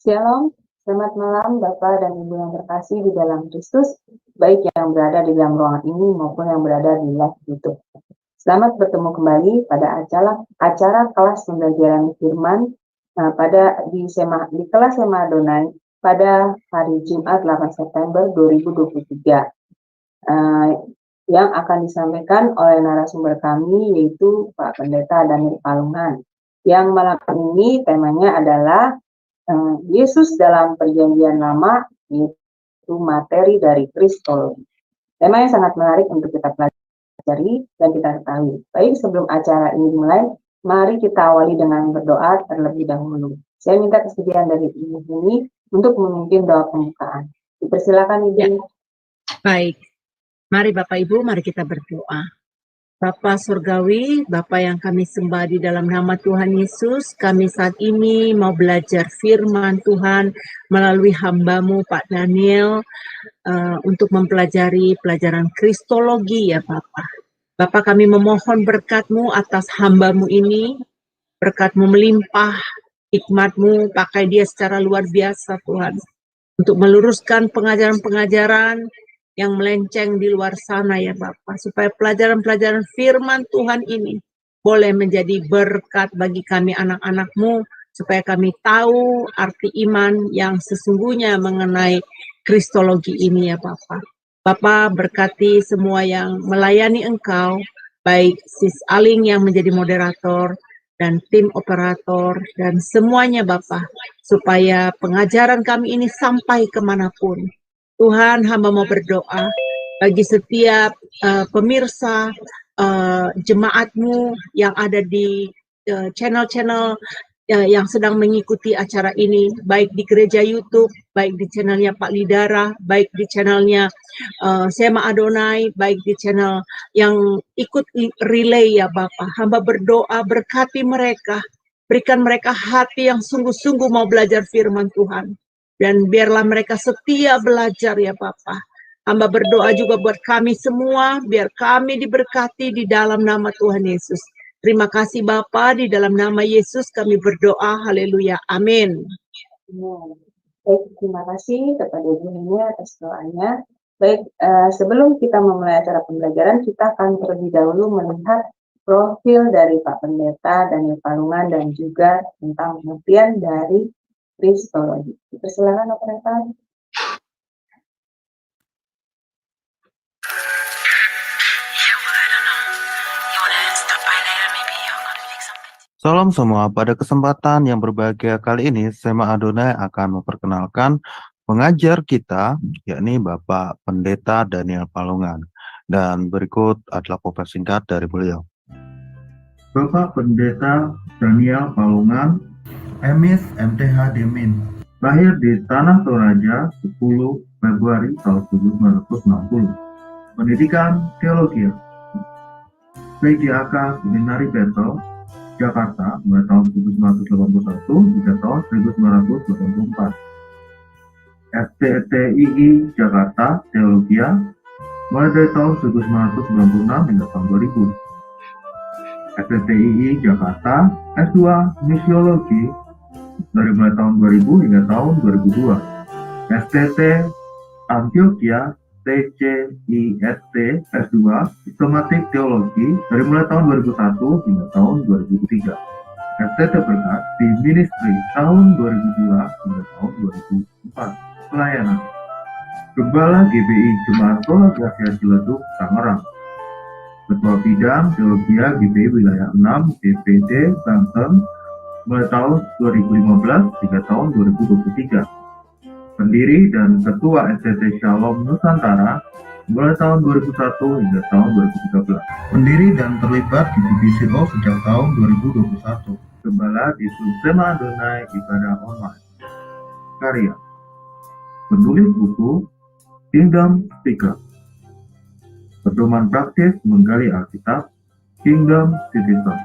Shalom, selamat malam Bapak dan Ibu yang terkasih di dalam Kristus, baik yang berada di dalam ruangan ini maupun yang berada di live YouTube. Selamat bertemu kembali pada acara kelas pembelajaran firman di kelas Sema Adonai pada hari Jumat 8 September 2023 yang akan disampaikan oleh narasumber kami yaitu Pak Pendeta Daniel Palungan. Yang malam ini temanya adalah Yesus dalam Perjanjian Lama, yaitu materi dari Kristologi. Tema yang sangat menarik untuk kita pelajari dan kita ketahui. Baik, sebelum acara ini dimulai, mari kita awali dengan berdoa terlebih dahulu. Saya minta kesediaan dari Ibu ini untuk memimpin doa pembukaan. Dipersilakan Ibu. Ya. Baik, mari Bapak Ibu, mari kita berdoa. Bapa Surgawi, Bapa yang kami sembah di dalam nama Tuhan Yesus, kami saat ini mau belajar firman Tuhan melalui hamba-Mu Pak Daniel untuk mempelajari pelajaran Kristologi ya Bapak. Bapak kami memohon berkat-Mu atas hamba-Mu ini, berkat-Mu melimpah, hikmat-Mu pakai dia secara luar biasa Tuhan, untuk meluruskan pengajaran-pengajaran yang melenceng di luar sana ya Bapak, supaya pelajaran-pelajaran firman Tuhan ini boleh menjadi berkat bagi kami anak-anak-Mu, supaya kami tahu arti iman yang sesungguhnya mengenai Kristologi ini ya Bapak. Bapak berkati semua yang melayani Engkau, baik Sis Aling yang menjadi moderator, dan tim operator, dan semuanya Bapak, supaya pengajaran kami ini sampai kemanapun. Tuhan, hamba mau berdoa bagi setiap pemirsa jemaat-Mu yang ada di channel-channel yang sedang mengikuti acara ini, baik di gereja YouTube, baik di channelnya Pak Lidara, baik di channelnya Sema Adonai, baik di channel yang ikut relay ya Bapak. Hamba berdoa berkati mereka, berikan mereka hati yang sungguh-sungguh mau belajar firman Tuhan. Dan biarlah mereka setia belajar ya Bapak. Hamba berdoa juga buat kami semua, biar kami diberkati di dalam nama Tuhan Yesus. Terima kasih Bapa, di dalam nama Yesus kami berdoa, haleluya, amin. Baik, terima kasih kepada Ibu Nini atas doanya. Baik, sebelum kita memulai acara pembelajaran, kita akan terlebih dahulu melihat profil dari Pak Pendeta Daniel Palungan dan juga tentang pengertian dari Kristologi. Silakan operator. Salam semua, pada kesempatan yang berbahagia kali ini, Sema Adonai akan memperkenalkan pengajar kita, yakni Bapak Pendeta Daniel Palungan. Dan berikut adalah profil singkat dari beliau. Bapak Pendeta Daniel Palungan, Emis MTH Demin, lahir di Tanah Toraja 10 Februari tahun 1960. Pendidikan Teologi, PGAK Seminari Betel, Jakarta mulai tahun 1981 hingga tahun 1984. FTTII Jakarta Teologia mulai dari tahun 1996 hingga tahun 2000. FTTII Jakarta S2 Misiologi dari mulai tahun 2000 hingga tahun 2002. STT Antioquia TCIST S2 Sistematik Teologi dari mulai tahun 2001 hingga tahun 2003. FTT Berkat di Ministry tahun 2002 hingga tahun 2004. Pelayanan Gembala GBI Jemaat Sola Gracia Ciledug, Tangerang. Ketua Bidang Teologia GBI Wilayah 6 DPD Banten mulai tahun 2015 hingga tahun 2023. Pendiri dan Ketua STT Shalom Nusantara mulai tahun 2001 hingga tahun 2013. Pendiri dan terlibat di BBCO sejak tahun 2021. Gembala di Sema Adonai Ibadah Online. Karya penulis buku Kingdom Speaker. Pedoman praktis menggali Alkitab, Kingdom Citizen.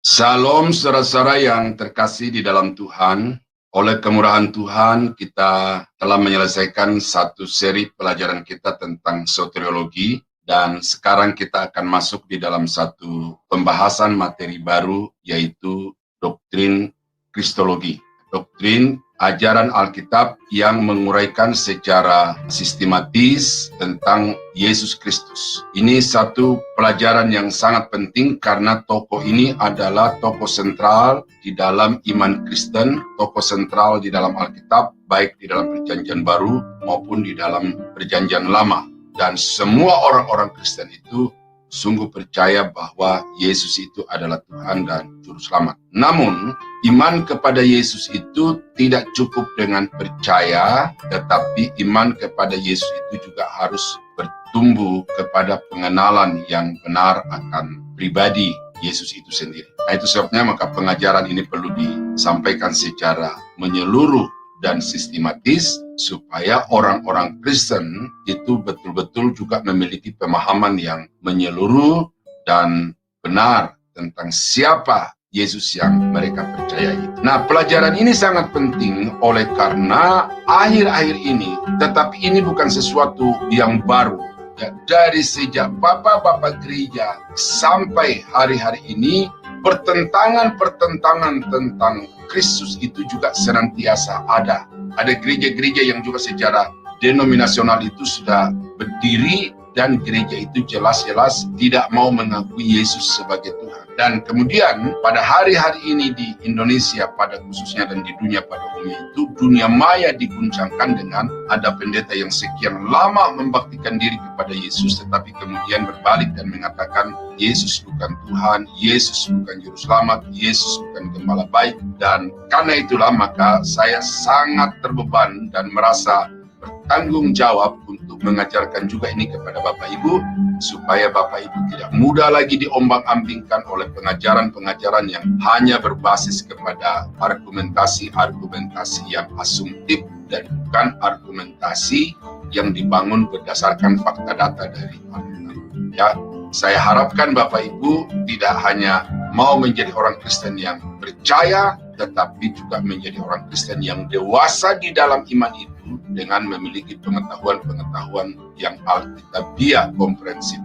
Salam saudara-saudara yang terkasih di dalam Tuhan. Oleh kemurahan Tuhan, kita telah menyelesaikan satu seri pelajaran kita tentang soteriologi, dan sekarang kita akan masuk di dalam satu pembahasan materi baru, yaitu doktrin Kristologi. doktrin ajaran Alkitab yang menguraikan secara sistematis tentang Yesus Kristus. Ini satu pelajaran yang sangat penting karena tokoh ini adalah tokoh sentral di dalam iman Kristen, tokoh sentral di dalam Alkitab, baik di dalam Perjanjian Baru maupun di dalam Perjanjian Lama. Dan semua orang-orang Kristen itu sungguh percaya bahwa Yesus itu adalah Tuhan dan Juru Selamat. Namun, iman kepada Yesus itu tidak cukup dengan percaya, tetapi iman kepada Yesus itu juga harus bertumbuh kepada pengenalan yang benar akan pribadi Yesus itu sendiri. Nah, itu sebabnya maka pengajaran ini perlu disampaikan secara menyeluruh dan sistematis supaya orang-orang Kristen itu betul-betul juga memiliki pemahaman yang menyeluruh dan benar tentang siapa Yesus yang mereka percayai. Nah, pelajaran ini sangat penting oleh karena akhir-akhir ini, tetapi ini bukan sesuatu yang baru. Ya, dari sejak bapak-bapak gereja sampai hari-hari ini, pertentangan-pertentangan tentang Kristus itu juga senantiasa ada. Ada gereja-gereja yang juga secara denominasional itu sudah berdiri dan gereja itu jelas-jelas tidak mau mengakui Yesus sebagai Tuhan. Dan kemudian pada hari-hari ini di Indonesia pada khususnya dan di dunia pada umumnya itu, dunia maya diguncangkan dengan ada pendeta yang sekian lama membaktikan diri kepada Yesus tetapi kemudian berbalik dan mengatakan Yesus bukan Tuhan, Yesus bukan Juru Selamat, Yesus bukan Gembala baik. Dan karena itulah maka saya sangat terbeban dan merasa bertanggung jawab untuk mengajarkan juga ini kepada Bapak Ibu, supaya Bapak Ibu tidak mudah lagi diombang-ambingkan oleh pengajaran-pengajaran yang hanya berbasis kepada argumentasi-argumentasi yang asumtif dan bukan argumentasi yang dibangun berdasarkan fakta data dari Alkitab. Ya, saya harapkan Bapak Ibu tidak hanya mau menjadi orang Kristen yang percaya, tetapi juga menjadi orang Kristen yang dewasa di dalam iman itu dengan memiliki pengetahuan-pengetahuan yang alkitabiah komprehensif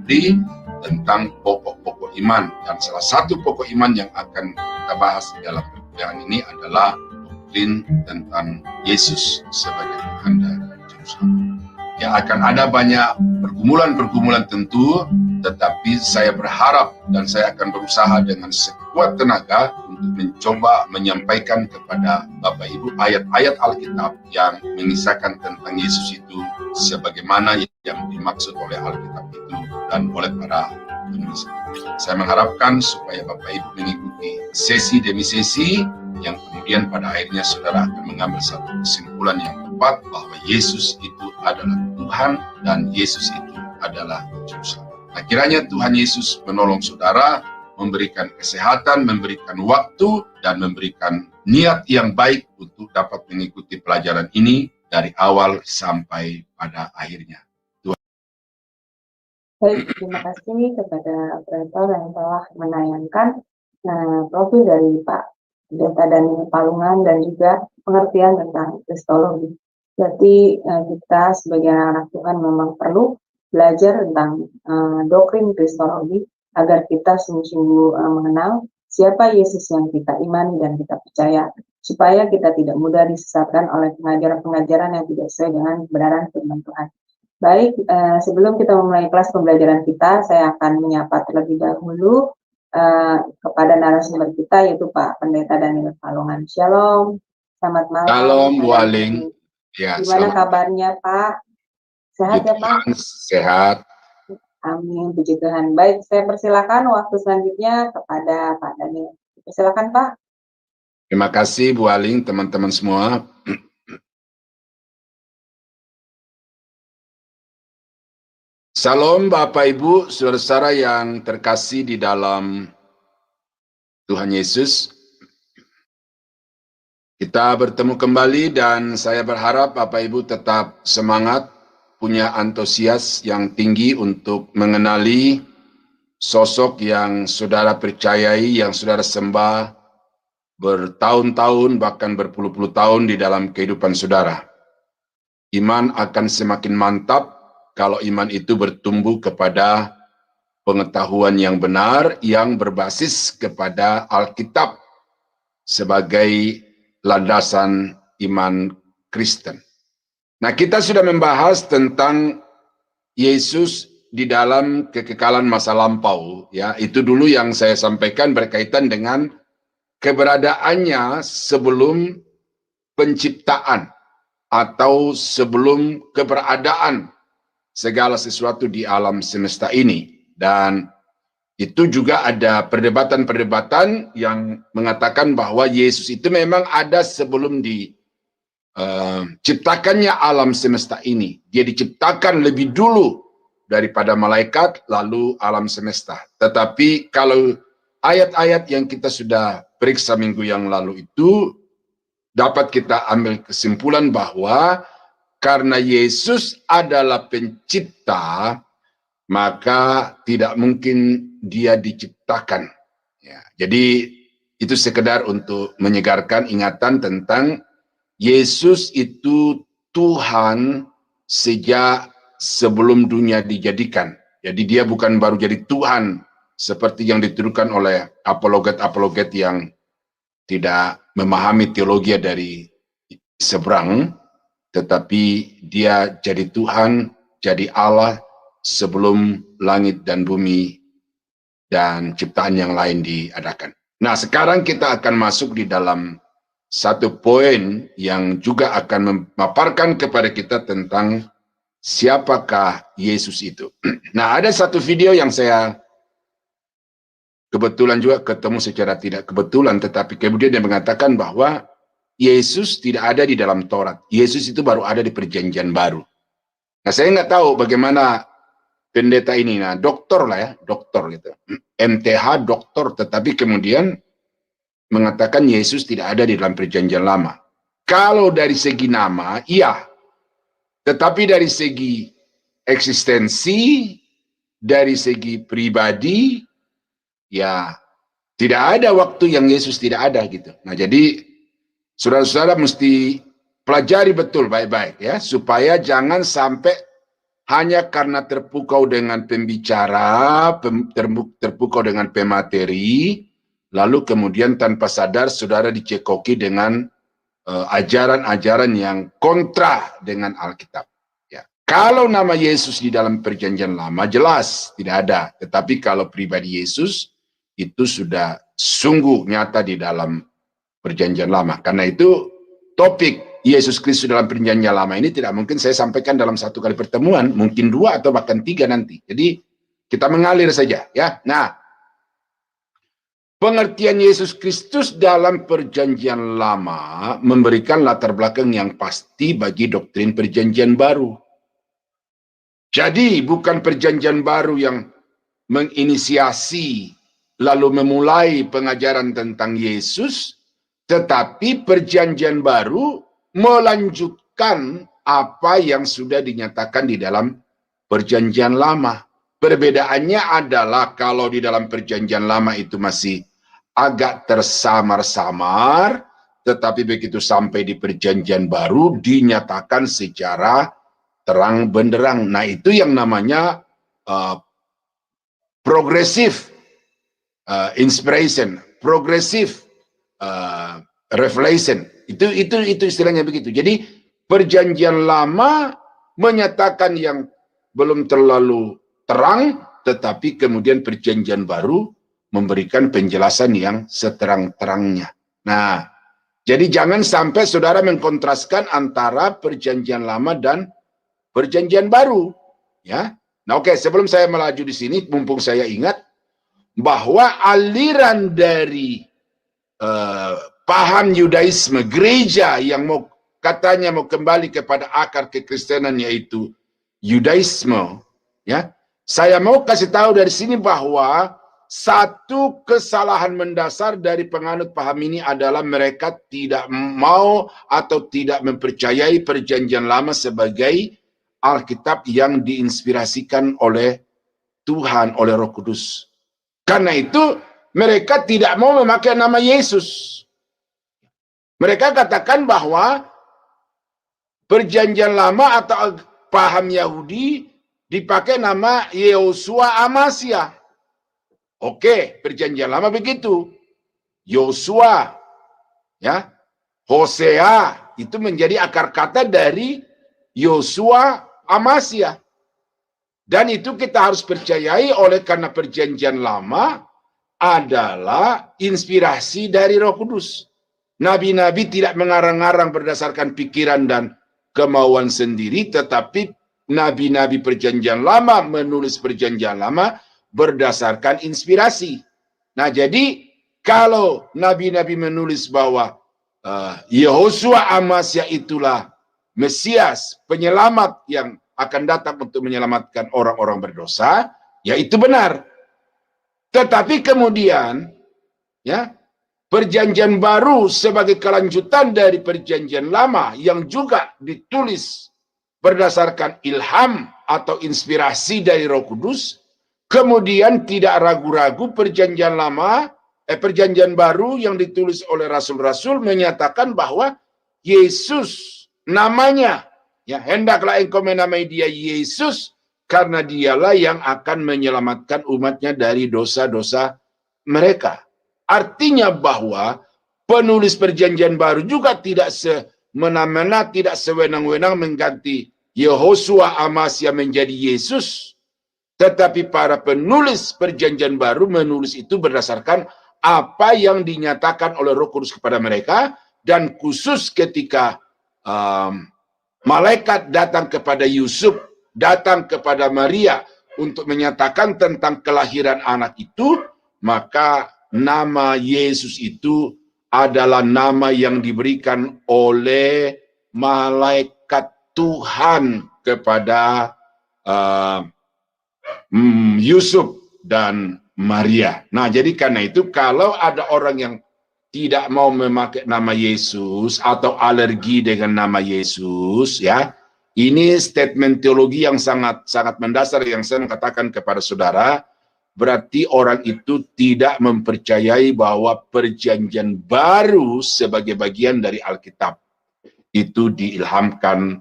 tentang pokok-pokok iman. Dan salah satu pokok iman yang akan kita bahas di dalam perkuliahan ini adalah doktrin tentang Yesus sebagai Tuhan dan Juru Selamat. Ya, akan ada banyak pergumulan-pergumulan tentu, tetapi saya berharap dan saya akan berusaha dengan sekuat tenaga untuk mencoba menyampaikan kepada Bapak Ibu ayat-ayat Alkitab yang mengisahkan tentang Yesus itu sebagaimana yang dimaksud oleh Alkitab itu dan oleh para penulis. Saya mengharapkan supaya Bapak Ibu mengikuti sesi demi sesi yang kemudian pada akhirnya saudara akan mengambil satu kesimpulan yang tepat bahwa Yesus itu adalah Tuhan dan Yesus itu adalah Juru Selamat. Nah, kiranya Tuhan Yesus menolong saudara, memberikan kesehatan, memberikan waktu, dan memberikan niat yang baik untuk dapat mengikuti pelajaran ini dari awal sampai pada akhirnya. Baik, terima kasih kepada operator yang telah menayangkan profil dari Pak Pendeta Daniel Palungan dan juga pengertian tentang kristologi. Berarti kita sebagai anak Tuhan memang perlu belajar tentang doktrin kristologi agar kita sungguh-sungguh mengenal siapa Yesus yang kita imani dan kita percaya, supaya kita tidak mudah disesatkan oleh pengajaran-pengajaran yang tidak sesuai dengan kebenaran firman Tuhan. Baik, sebelum kita memulai kelas pembelajaran kita, saya akan menyapa terlebih dahulu kepada narasumber kita, yaitu Pak Pendeta Daniel Palungan. Shalom, selamat malam. Shalom, Bu Aling. Ya, gimana kabarnya, Pak? Sehat ya, Pak? Sehat. Amin, puji Tuhan. Baik, saya persilakan waktu selanjutnya kepada Pak Daniel. Persilakan, Pak. Terima kasih, Bu Aling, teman-teman semua. Salam Bapak Ibu, saudara-saudara yang terkasih di dalam Tuhan Yesus. Kita bertemu kembali dan saya berharap Bapak Ibu tetap semangat, punya antusias yang tinggi untuk mengenali sosok yang saudara percayai, yang saudara sembah bertahun-tahun bahkan berpuluh-puluh tahun di dalam kehidupan saudara. Iman akan semakin mantap kalau iman itu bertumbuh kepada pengetahuan yang benar yang berbasis kepada Alkitab sebagai landasan iman Kristen. Nah, kita sudah membahas tentang Yesus di dalam kekekalan masa lampau, ya. Itu dulu yang saya sampaikan berkaitan dengan keberadaannya sebelum penciptaan atau sebelum keberadaan segala sesuatu di alam semesta ini. Dan itu juga ada perdebatan-perdebatan yang mengatakan bahwa Yesus itu memang ada sebelum ciptakannya alam semesta ini. Dia diciptakan lebih dulu daripada malaikat, lalu alam semesta. Tetapi kalau ayat-ayat yang kita sudah periksa minggu yang lalu itu, dapat kita ambil kesimpulan bahwa karena Yesus adalah pencipta, maka tidak mungkin dia diciptakan. Ya, jadi itu sekedar untuk menyegarkan ingatan tentang Yesus itu Tuhan sejak sebelum dunia dijadikan. Jadi dia bukan baru jadi Tuhan seperti yang dituduhkan oleh apologet-apologet yang tidak memahami teologi dari seberang, tetapi dia jadi Tuhan, jadi Allah sebelum langit dan bumi dan ciptaan yang lain diadakan. Nah, sekarang kita akan masuk di dalam satu poin yang juga akan memaparkan kepada kita tentang siapakah Yesus itu. Nah, ada satu video yang saya kebetulan juga ketemu secara tidak kebetulan, tetapi kemudian dia mengatakan bahwa Yesus tidak ada di dalam Taurat. Yesus itu baru ada di Perjanjian Baru. Nah, saya nggak tahu bagaimana pendeta ini, nah doktor lah ya, doktor gitu, MTH doktor, tetapi kemudian mengatakan Yesus tidak ada di dalam Perjanjian Lama. Kalau dari segi nama, iya. Tetapi dari segi eksistensi, dari segi pribadi, ya tidak ada waktu yang Yesus tidak ada gitu. Nah, jadi saudara-saudara mesti pelajari betul baik-baik ya, supaya jangan sampai hanya karena terpukau dengan pembicara, terpukau dengan pemateri, lalu kemudian tanpa sadar saudara dicekoki dengan ajaran-ajaran yang kontra dengan Alkitab. Ya. Kalau nama Yesus di dalam Perjanjian Lama jelas tidak ada, tetapi kalau pribadi Yesus itu sudah sungguh nyata di dalam Perjanjian Lama. Karena itu topik Yesus Kristus dalam Perjanjian Lama ini tidak mungkin saya sampaikan dalam satu kali pertemuan, mungkin 2 atau bahkan 3 nanti. Jadi kita mengalir saja ya. Nah, pengertian Yesus Kristus dalam Perjanjian Lama memberikan latar belakang yang pasti bagi doktrin Perjanjian Baru. Jadi bukan Perjanjian Baru yang menginisiasi lalu memulai pengajaran tentang Yesus, tetapi Perjanjian Baru melanjutkan apa yang sudah dinyatakan di dalam Perjanjian Lama. Perbedaannya adalah kalau di dalam Perjanjian Lama itu masih agak tersamar-samar, tetapi begitu sampai di Perjanjian Baru dinyatakan secara terang benderang. Nah, itu yang namanya progressive inspiration, progressive revelation. Itu istilahnya begitu. Jadi Perjanjian Lama menyatakan yang belum terlalu terang, tetapi kemudian Perjanjian Baru memberikan penjelasan yang seterang-terangnya. Nah, jadi jangan sampai saudara mengkontraskan antara Perjanjian Lama dan Perjanjian Baru, ya. Nah, oke, sebelum saya melaju di sini, mumpung saya ingat bahwa aliran dari paham Yudaisme, gereja yang katanya mau kembali kepada akar kekristenan yaitu Yudaisme, ya. Saya mau kasih tahu dari sini bahwa satu kesalahan mendasar dari penganut paham ini adalah mereka tidak mau atau tidak mempercayai Perjanjian Lama sebagai Alkitab yang diinspirasikan oleh Tuhan, oleh Roh Kudus. Karena itu mereka tidak mau memakai nama Yesus. Mereka katakan bahwa Perjanjian Lama atau paham Yahudi dipakai nama Yosua Amasya. Oke, Perjanjian Lama begitu. Yosua, ya. Hosea itu menjadi akar kata dari Yosua, Amasya. Dan itu kita harus percayai oleh karena perjanjian lama adalah inspirasi dari Roh Kudus. Nabi-nabi tidak mengarang-arang berdasarkan pikiran dan kemauan sendiri, tetapi nabi-nabi perjanjian lama menulis perjanjian lama berdasarkan inspirasi. Nah, jadi kalau nabi-nabi menulis bahwa Yehosua Amasya itulah Mesias, penyelamat yang akan datang untuk menyelamatkan orang-orang berdosa, ya itu benar. Tetapi kemudian, ya, perjanjian baru sebagai kelanjutan dari perjanjian lama yang juga ditulis berdasarkan ilham atau inspirasi dari Roh Kudus, kemudian tidak ragu-ragu perjanjian baru yang ditulis oleh rasul-rasul menyatakan bahwa Yesus namanya, ya, hendaklah engkau menamai dia Yesus, karena dialah yang akan menyelamatkan umatnya dari dosa-dosa mereka. Artinya bahwa penulis perjanjian baru juga tidak semena-mena, tidak sewenang-wenang mengganti Yehosua Amasya menjadi Yesus. Tetapi para penulis perjanjian baru menulis itu berdasarkan apa yang dinyatakan oleh Roh Kudus kepada mereka, dan khusus ketika malaikat datang kepada Yusuf, datang kepada Maria untuk menyatakan tentang kelahiran anak itu, maka nama Yesus itu adalah nama yang diberikan oleh malaikat Tuhan kepada Yusuf dan Maria. Nah, jadi karena itu kalau ada orang yang tidak mau memakai nama Yesus atau alergi dengan nama Yesus, ya, ini statement teologi yang sangat mendasar yang saya katakan kepada saudara. Berarti orang itu tidak mempercayai bahwa perjanjian baru sebagai bagian dari Alkitab itu diilhamkan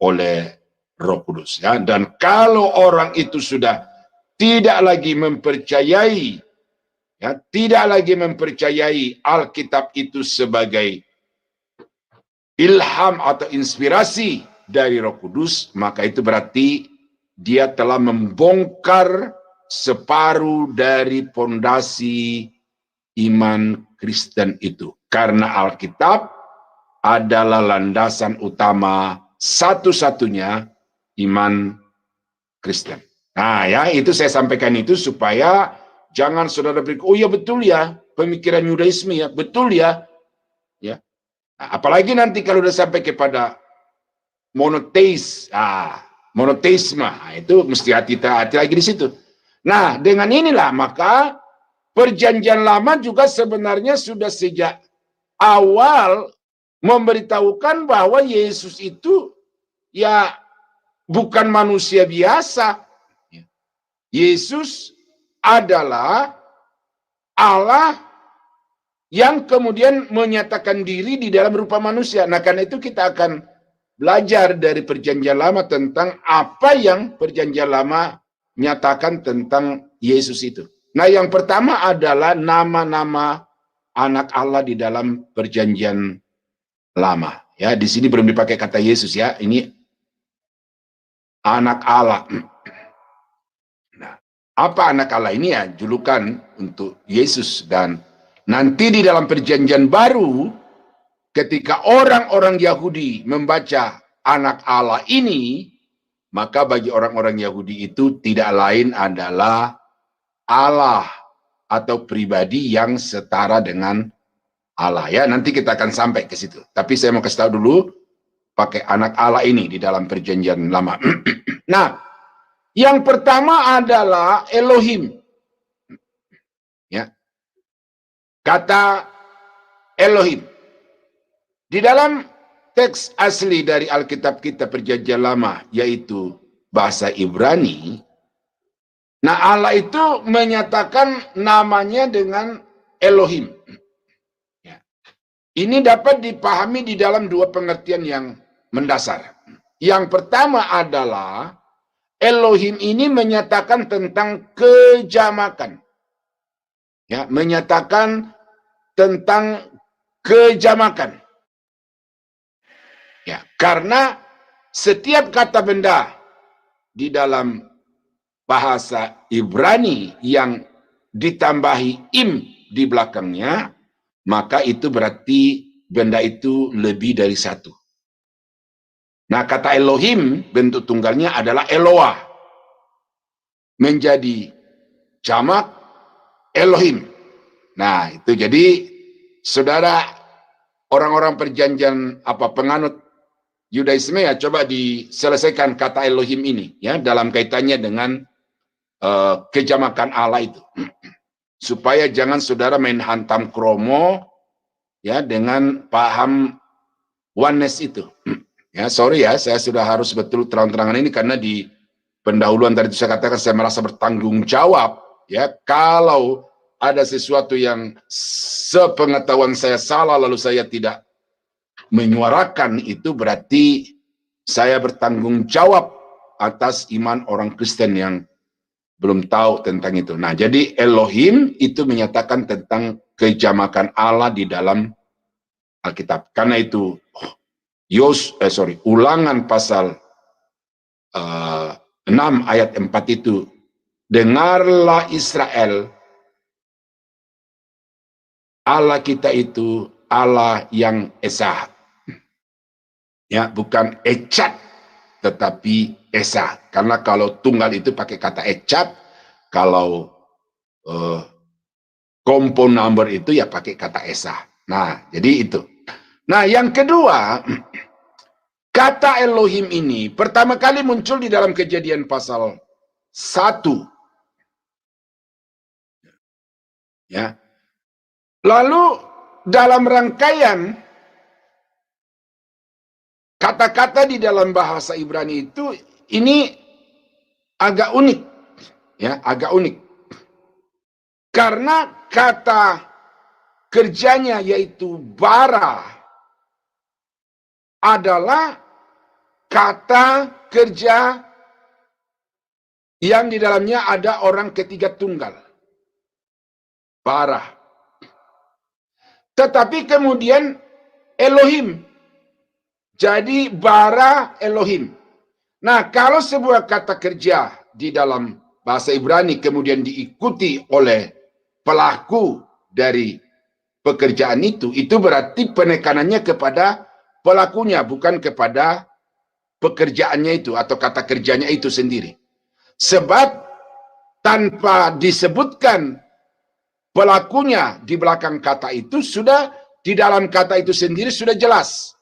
oleh Roh Kudus, ya. Dan kalau orang itu sudah tidak lagi mempercayai, ya, tidak lagi mempercayai Alkitab itu sebagai ilham atau inspirasi dari Roh Kudus, maka itu berarti dia telah membongkar separuh dari pondasi iman Kristen itu. Karena Alkitab adalah landasan utama satu-satunya iman Kristen. Nah, ya, itu saya sampaikan itu supaya jangan saudara berpikir, oh ya betul ya, pemikiran Yudaisme ya, betul ya. Ya. Nah, apalagi nanti kalau udah sampai kepada monoteisme, itu mesti hati-hati lagi di situ. Nah, dengan inilah maka perjanjian lama juga sebenarnya sudah sejak awal memberitahukan bahwa Yesus itu ya bukan manusia biasa. Yesus adalah Allah yang kemudian menyatakan diri di dalam rupa manusia. Nah, karena itu kita akan belajar dari perjanjian lama tentang apa yang perjanjian lama nyatakan tentang Yesus itu. Nah, yang pertama adalah nama-nama anak Allah di dalam perjanjian lama. Ya, di sini belum dipakai kata Yesus ya. Ini anak Allah. Nah, apa anak Allah ini ya? Julukan untuk Yesus. Dan nanti di dalam perjanjian baru, ketika orang-orang Yahudi membaca anak Allah ini, maka bagi orang-orang Yahudi itu tidak lain adalah Allah atau pribadi yang setara dengan Allah. Ya, nanti kita akan sampai ke situ. Tapi saya mau kasih tahu dulu pakai anak Allah ini di dalam perjanjian lama. Nah, yang pertama adalah Elohim. Ya. Kata Elohim. Di dalam teks asli dari Alkitab kita perjanjian lama, yaitu bahasa Ibrani, nah Allah itu menyatakan namanya dengan Elohim. Ya. Ini dapat dipahami di dalam dua pengertian yang mendasar. Yang pertama adalah Elohim ini menyatakan tentang kejamakan. Ya, menyatakan tentang kejamakan. Ya, karena setiap kata benda di dalam bahasa Ibrani yang ditambahi im di belakangnya, maka itu berarti benda itu lebih dari satu. Nah, kata Elohim bentuk tunggalnya adalah Eloah, menjadi jamak Elohim. Nah, itu jadi saudara orang-orang perjanjian penganut Yudaisme ya, coba diselesaikan kata Elohim ini ya dalam kaitannya dengan kejamakan Allah itu. Supaya jangan saudara main hantam kromo ya dengan paham oneness itu. Ya, sorry ya, saya sudah harus betul terang-terangan ini karena di pendahuluan tadi saya katakan saya merasa bertanggung jawab ya, kalau ada sesuatu yang sepengetahuan saya salah lalu saya tidak menyuarakan, itu berarti saya bertanggung jawab atas iman orang Kristen yang belum tahu tentang itu. Nah, jadi Elohim itu menyatakan tentang kejamakan Allah di dalam Alkitab. Karena itu Ulangan pasal 6 ayat 4 itu, dengarlah Israel, Allah kita itu Allah yang esa. Ya, bukan ecat, tetapi esa. Karena kalau tunggal itu pakai kata ecat, kalau compound number itu ya pakai kata esa. Nah, jadi itu. Nah, yang kedua, kata Elohim ini pertama kali muncul di dalam Kejadian pasal 1. Ya. Lalu dalam rangkaian kata-kata di dalam bahasa Ibrani itu ini agak unik. Ya, agak unik. Karena kata kerjanya yaitu bara adalah kata kerja yang di dalamnya ada orang ketiga tunggal. Bara. Tetapi kemudian Elohim. Jadi bara Elohim. Nah, kalau sebuah kata kerja di dalam bahasa Ibrani kemudian diikuti oleh pelaku dari pekerjaan itu berarti penekanannya kepada pelakunya, bukan kepada pekerjaannya itu atau kata kerjanya itu sendiri. Sebab tanpa disebutkan pelakunya di belakang kata itu, sudah di dalam kata itu sendiri sudah jelas.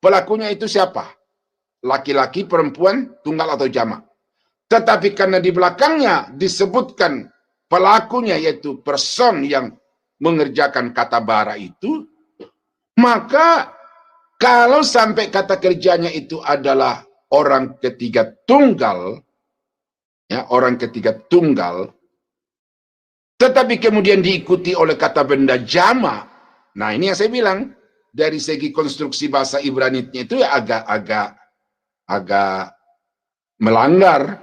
Pelakunya itu siapa? Laki-laki, perempuan, tunggal atau jamak. Tetapi karena di belakangnya disebutkan pelakunya yaitu person yang mengerjakan kata bara itu, maka kalau sampai kata kerjanya itu adalah orang ketiga tunggal, ya, orang ketiga tunggal, tetapi kemudian diikuti oleh kata benda jamak. Nah, ini yang saya bilang, dari segi konstruksi bahasa Ibrani-nya itu ya agak melanggar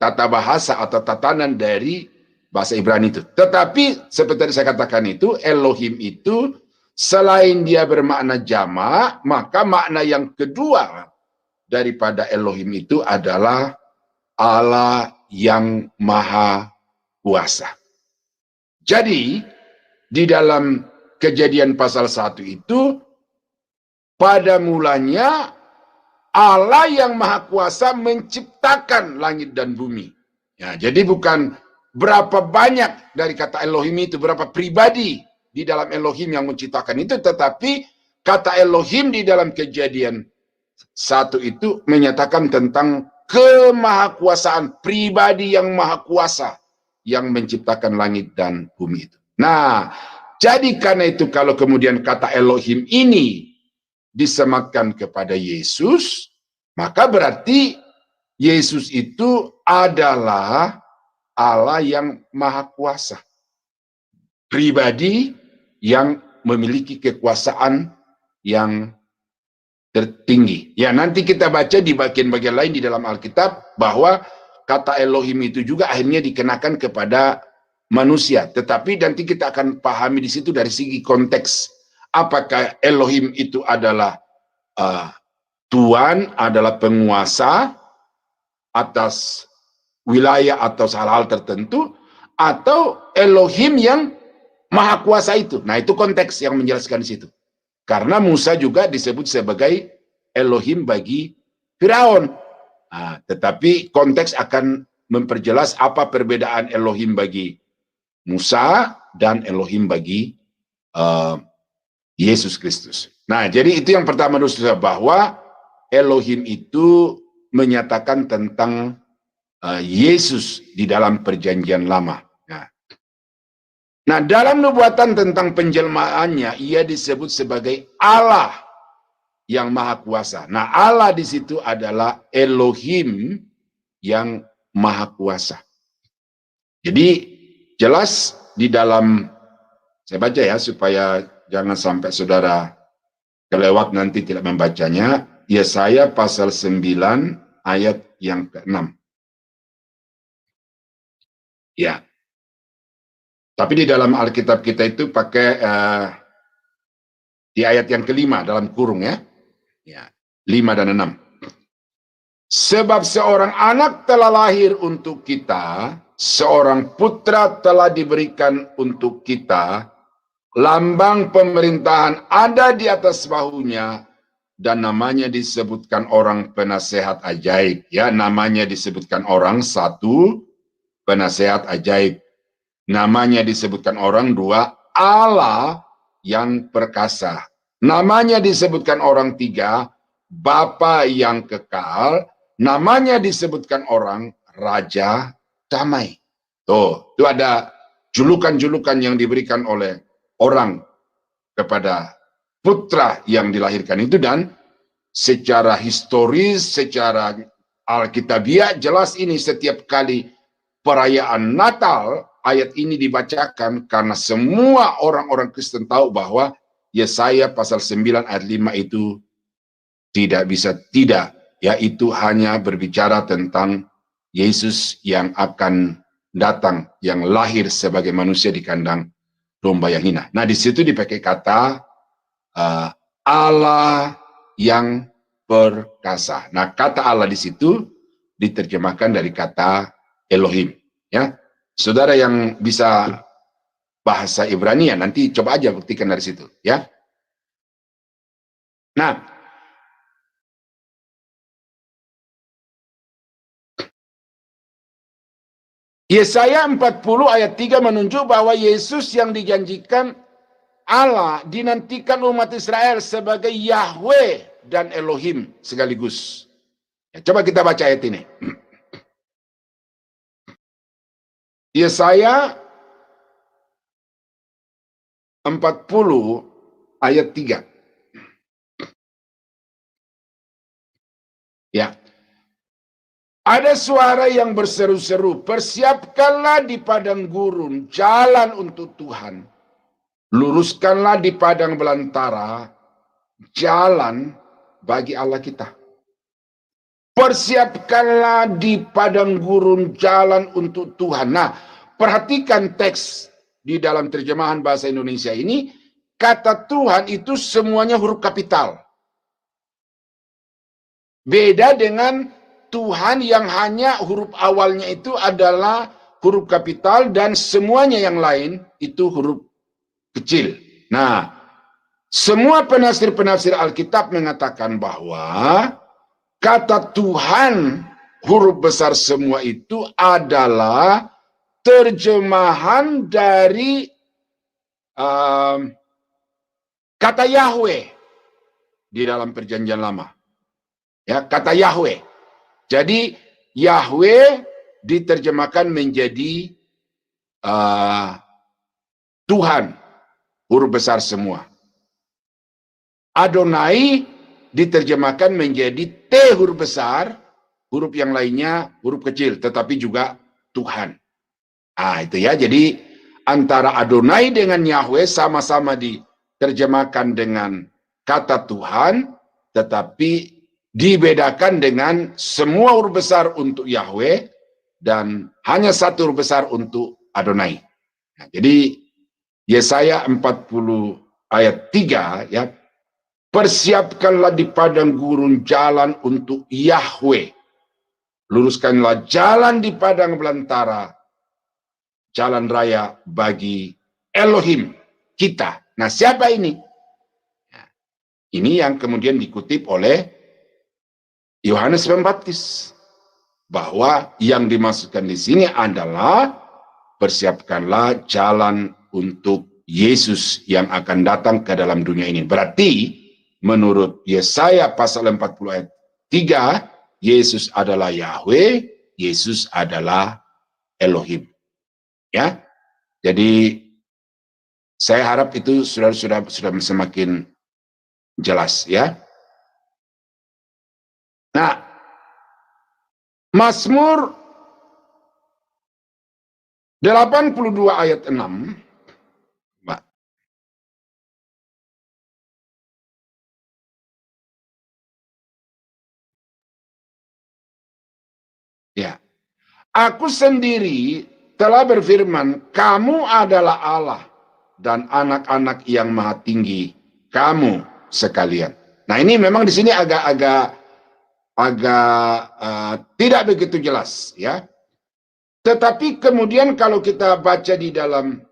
tata bahasa atau tatanan dari bahasa Ibrani itu. Tetapi seperti saya katakan itu, Elohim itu selain dia bermakna jamak, maka makna yang kedua daripada Elohim itu adalah Allah yang Maha Kuasa. Jadi, di dalam Kejadian pasal 1 itu, pada mulanya Allah yang Maha Kuasa menciptakan langit dan bumi. Ya, jadi bukan berapa banyak dari kata Elohim itu, berapa pribadi di dalam Elohim yang menciptakan itu, tetapi kata Elohim di dalam Kejadian 1 itu menyatakan tentang kemahakuasaan pribadi yang maha kuasa yang menciptakan langit dan bumi itu. Nah, jadi karena itu kalau kemudian kata Elohim ini disematkan kepada Yesus, maka berarti Yesus itu adalah Allah yang maha kuasa. Pribadi yang memiliki kekuasaan yang tertinggi. Ya, nanti kita baca di bagian-bagian lain di dalam Alkitab bahwa kata Elohim itu juga akhirnya dikenakan kepada manusia. Tetapi nanti kita akan pahami di situ dari segi konteks. Apakah Elohim itu adalah Tuhan adalah penguasa atas wilayah atau hal-hal tertentu, atau Elohim yang maha kuasa itu. Nah, itu konteks yang menjelaskan di situ. Karena Musa juga disebut sebagai Elohim bagi Firaun. Nah, tetapi konteks akan memperjelas apa perbedaan Elohim bagi Musa dan Elohim bagi Yesus Kristus. Nah, jadi itu yang pertama dulu, bahwa Elohim itu menyatakan tentang Yesus di dalam perjanjian lama. Nah, dalam nubuatan tentang penjelmaannya, ia disebut sebagai Allah yang maha kuasa. Nah, Allah di situ adalah Elohim yang maha kuasa. Jadi jelas di dalam, saya baca ya supaya jangan sampai saudara kelewat nanti tidak membacanya. Yesaya pasal 9 ayat yang ke-6. Ya. Tapi di dalam Alkitab kita itu pakai di ayat yang ke-5 dalam kurung ya. 5 dan 6. Sebab seorang anak telah lahir untuk kita, seorang putra telah diberikan untuk kita, lambang pemerintahan ada di atas bahunya, dan namanya disebutkan orang penasehat ajaib. Ya, namanya disebutkan orang satu, penasehat ajaib. Namanya disebutkan orang dua, Allah yang perkasa. Namanya disebutkan orang tiga, Bapa yang kekal. Namanya disebutkan orang Raja Damai. Tuh, itu ada julukan-julukan yang diberikan oleh orang kepada putra yang dilahirkan itu, dan secara historis, secara alkitabiah jelas ini setiap kali perayaan Natal, ayat ini dibacakan karena semua orang-orang Kristen tahu bahwa Yesaya pasal 9 ayat 5 itu tidak bisa tidak, yaitu hanya berbicara tentang Yesus yang akan datang, yang lahir sebagai manusia di kandang domba yang hina. Nah, di situ dipakai kata Allah yang perkasa. Nah, kata Allah di situ diterjemahkan dari kata Elohim. Ya, saudara yang bisa bahasa Ibrani ya, nanti coba aja buktikan dari situ. Ya. Nah, Yesaya 40 ayat 3 menunjuk bahwa Yesus yang dijanjikan Allah dinantikan umat Israel sebagai Yahweh dan Elohim sekaligus. Ya, coba kita baca ayat ini. Yesaya 40 ayat 3. Ya. Ada suara yang berseru-seru, persiapkanlah di padang gurun jalan untuk Tuhan. Luruskanlah di padang belantara jalan bagi Allah kita. Persiapkanlah di padang gurun jalan untuk Tuhan. Nah, perhatikan teks di dalam terjemahan bahasa Indonesia ini, kata Tuhan itu semuanya huruf kapital. Beda dengan Tuhan yang hanya huruf awalnya itu adalah huruf kapital dan semuanya yang lain itu huruf kecil. Nah, semua penafsir-penafsir Alkitab mengatakan bahwa kata Tuhan huruf besar semua itu adalah terjemahan dari kata Yahweh di dalam perjanjian lama. Ya, kata Yahweh. Jadi Yahweh diterjemahkan menjadi Tuhan, huruf besar semua. Adonai diterjemahkan menjadi T huruf besar, huruf yang lainnya huruf kecil, tetapi juga Tuhan. Ah, itu ya. Jadi antara Adonai dengan Yahweh sama-sama diterjemahkan dengan kata Tuhan, tetapi dibedakan dengan semua huruf besar untuk Yahweh dan hanya satu huruf besar untuk Adonai. Nah, jadi Yesaya 40 ayat 3 ya, Persiapkanlah di padang gurun jalan untuk Yahweh. Luruskanlah jalan di padang belantara, jalan raya bagi Elohim kita. Nah, siapa ini? Nah, ini yang kemudian dikutip oleh Yohanes Pembaptis, bahwa yang dimaksudkan di sini adalah persiapkanlah jalan untuk Yesus yang akan datang ke dalam dunia ini. Berarti menurut Yesaya pasal 40 ayat 3, Yesus adalah Yahweh, Yesus adalah Elohim. Ya. Jadi saya harap itu sudah semakin jelas ya. Nah, Mazmur 82 ayat 6, Mbak. Ya. Aku sendiri telah berfirman, kamu adalah Allah dan anak-anak yang maha tinggi, kamu sekalian. Nah, ini memang di sini agak tidak begitu jelas ya. Tetapi kemudian kalau kita baca di dalam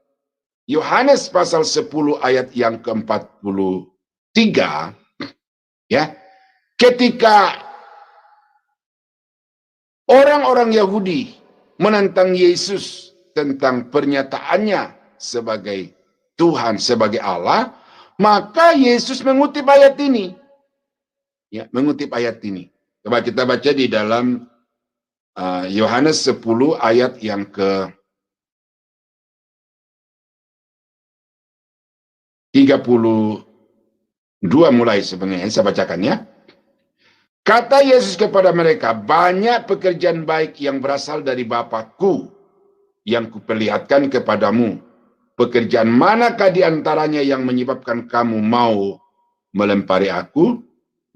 Yohanes pasal 10 ayat yang ke-43 ya, ketika orang-orang Yahudi menentang Yesus tentang pernyataannya sebagai Tuhan, sebagai Allah, maka Yesus mengutip ayat ini. Ya, mengutip ayat ini. Coba kita baca di dalam Yohanes 10 ayat yang ke-32 mulai sebenarnya, saya bacakan ya. Kata Yesus kepada mereka, banyak pekerjaan baik yang berasal dari Bapa-Ku yang kuperlihatkan kepadamu. Pekerjaan manakah di antaranya yang menyebabkan kamu mau melempari aku?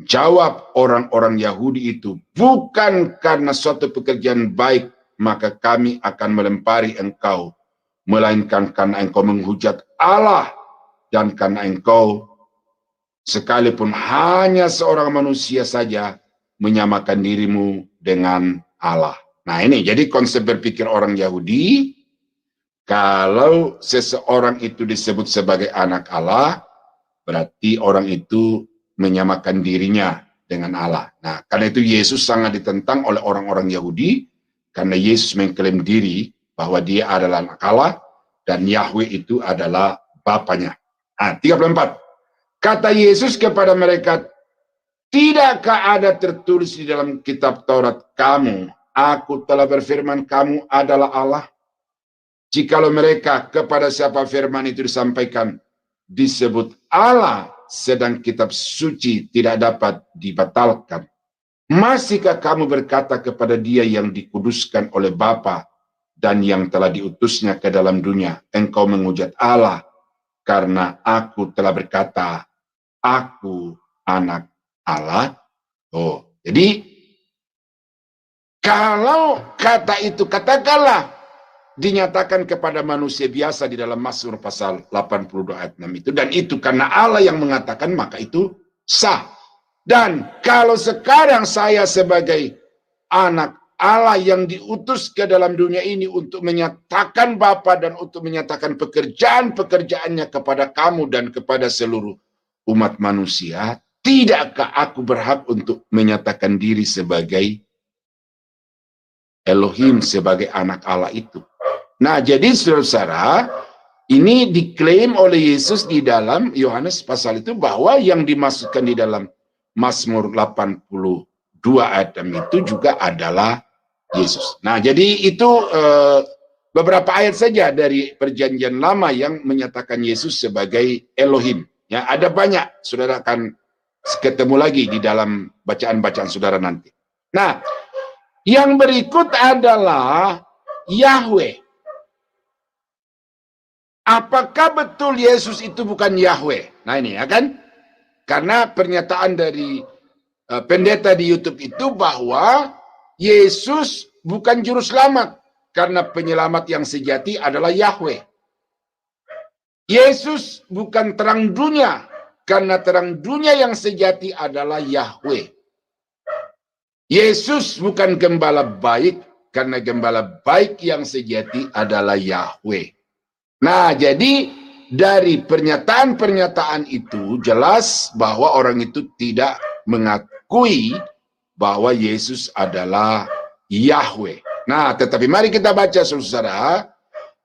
Jawab orang-orang Yahudi itu, bukan karena suatu pekerjaan baik maka kami akan melempari engkau, melainkan karena engkau menghujat Allah dan karena engkau sekalipun hanya seorang manusia saja menyamakan dirimu dengan Allah. Nah, ini jadi konsep berpikir orang Yahudi, kalau seseorang itu disebut sebagai anak Allah, berarti orang itu menyamakan dirinya dengan Allah. Nah, karena itu Yesus sangat ditentang oleh orang-orang Yahudi, karena Yesus mengklaim diri bahwa dia adalah anak Allah, dan Yahweh itu adalah Bapanya. Nah, 34. Kata Yesus kepada mereka, tidakkah ada tertulis di dalam kitab Taurat kamu, aku telah berfirman kamu adalah Allah? Jikalau mereka kepada siapa firman itu disampaikan, disebut Allah, sedang kitab suci tidak dapat dibatalkan. Masihkah kamu berkata kepada dia yang dikuduskan oleh Bapa dan yang telah diutusnya ke dalam dunia, engkau menghujat Allah, karena aku telah berkata, aku anak Allah? Oh, jadi kalau kata itu katakanlah dinyatakan kepada manusia biasa di dalam Mazmur pasal 82 ayat 6 itu, dan itu karena Allah yang mengatakan, maka itu sah. Dan kalau sekarang saya sebagai anak Allah yang diutus ke dalam dunia ini untuk menyatakan Bapa dan untuk menyatakan pekerjaan-pekerjaannya kepada kamu dan kepada seluruh umat manusia, tidakkah aku berhak untuk menyatakan diri sebagai Elohim, sebagai anak Allah itu? Nah, jadi saudara-saudara, ini diklaim oleh Yesus di dalam Yohanes pasal itu, bahwa yang dimaksudkan di dalam Mazmur 82 ayat 6 itu juga adalah Yesus. Nah, jadi itu beberapa ayat saja dari Perjanjian Lama yang menyatakan Yesus sebagai Elohim. Ya, ada banyak, saudara akan ketemu lagi di dalam bacaan-bacaan saudara nanti. Nah, yang berikut adalah Yahweh. Apakah betul Yesus itu bukan Yahweh? Nah, ini ya kan? Karena pernyataan dari pendeta di YouTube itu bahwa Yesus bukan juru selamat, karena penyelamat yang sejati adalah Yahweh. Yesus bukan terang dunia, karena terang dunia yang sejati adalah Yahweh. Yesus bukan gembala baik, karena gembala baik yang sejati adalah Yahweh. Nah, jadi dari pernyataan-pernyataan itu jelas bahwa orang itu tidak mengakui bahwa Yesus adalah Yahweh. Nah, tetapi mari kita baca, saudara,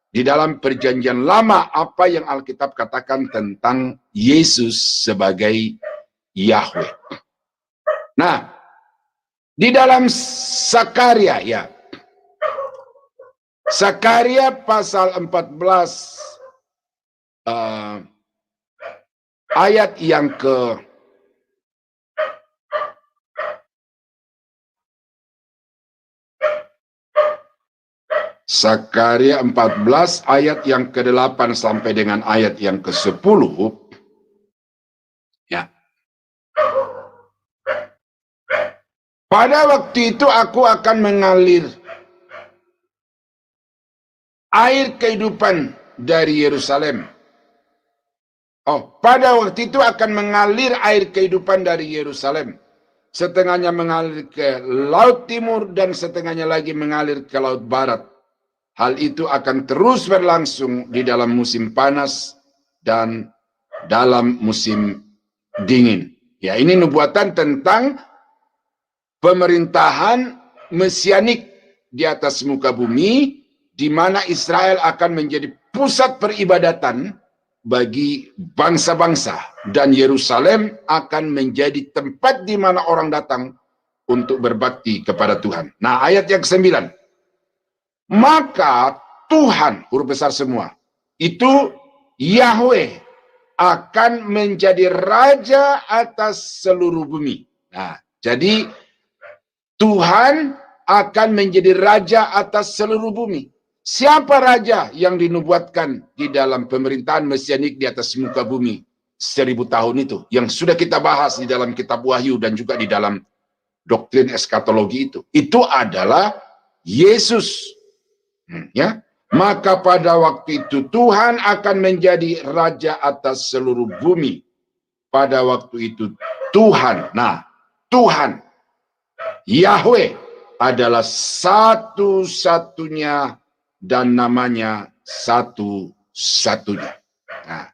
di dalam Perjanjian Lama apa yang Alkitab katakan tentang Yesus sebagai Yahweh. Nah, di dalam Sakaria, ya, Sakaria pasal 14 ayat yang ke Sakaria 14 ayat yang ke-8 sampai dengan ayat yang ke-10. Ya. Pada waktu itu aku akan mengalir air kehidupan dari Yerusalem. Pada waktu itu akan mengalir air kehidupan dari Yerusalem. Setengahnya mengalir ke laut timur dan setengahnya lagi mengalir ke laut barat. Hal itu akan terus berlangsung di dalam musim panas dan dalam musim dingin. Ya, ini nubuatan tentang pemerintahan mesianik di atas muka bumi, di mana Israel akan menjadi pusat peribadatan bagi bangsa-bangsa, dan Yerusalem akan menjadi tempat di mana orang datang untuk berbakti kepada Tuhan. Nah, ayat yang ke-9. Maka Tuhan, huruf besar semua, itu Yahweh akan menjadi raja atas seluruh bumi. Nah, jadi Tuhan akan menjadi raja atas seluruh bumi. Siapa raja yang dinubuatkan di dalam pemerintahan mesianik di atas muka bumi 1000 tahun itu, yang sudah kita bahas di dalam kitab Wahyu dan juga di dalam doktrin eskatologi itu? Itu adalah Yesus. Ya, maka pada waktu itu Tuhan akan menjadi raja atas seluruh bumi. Pada waktu itu Tuhan, Tuhan Yahweh adalah satu-satunya dan namanya satu-satunya. Nah,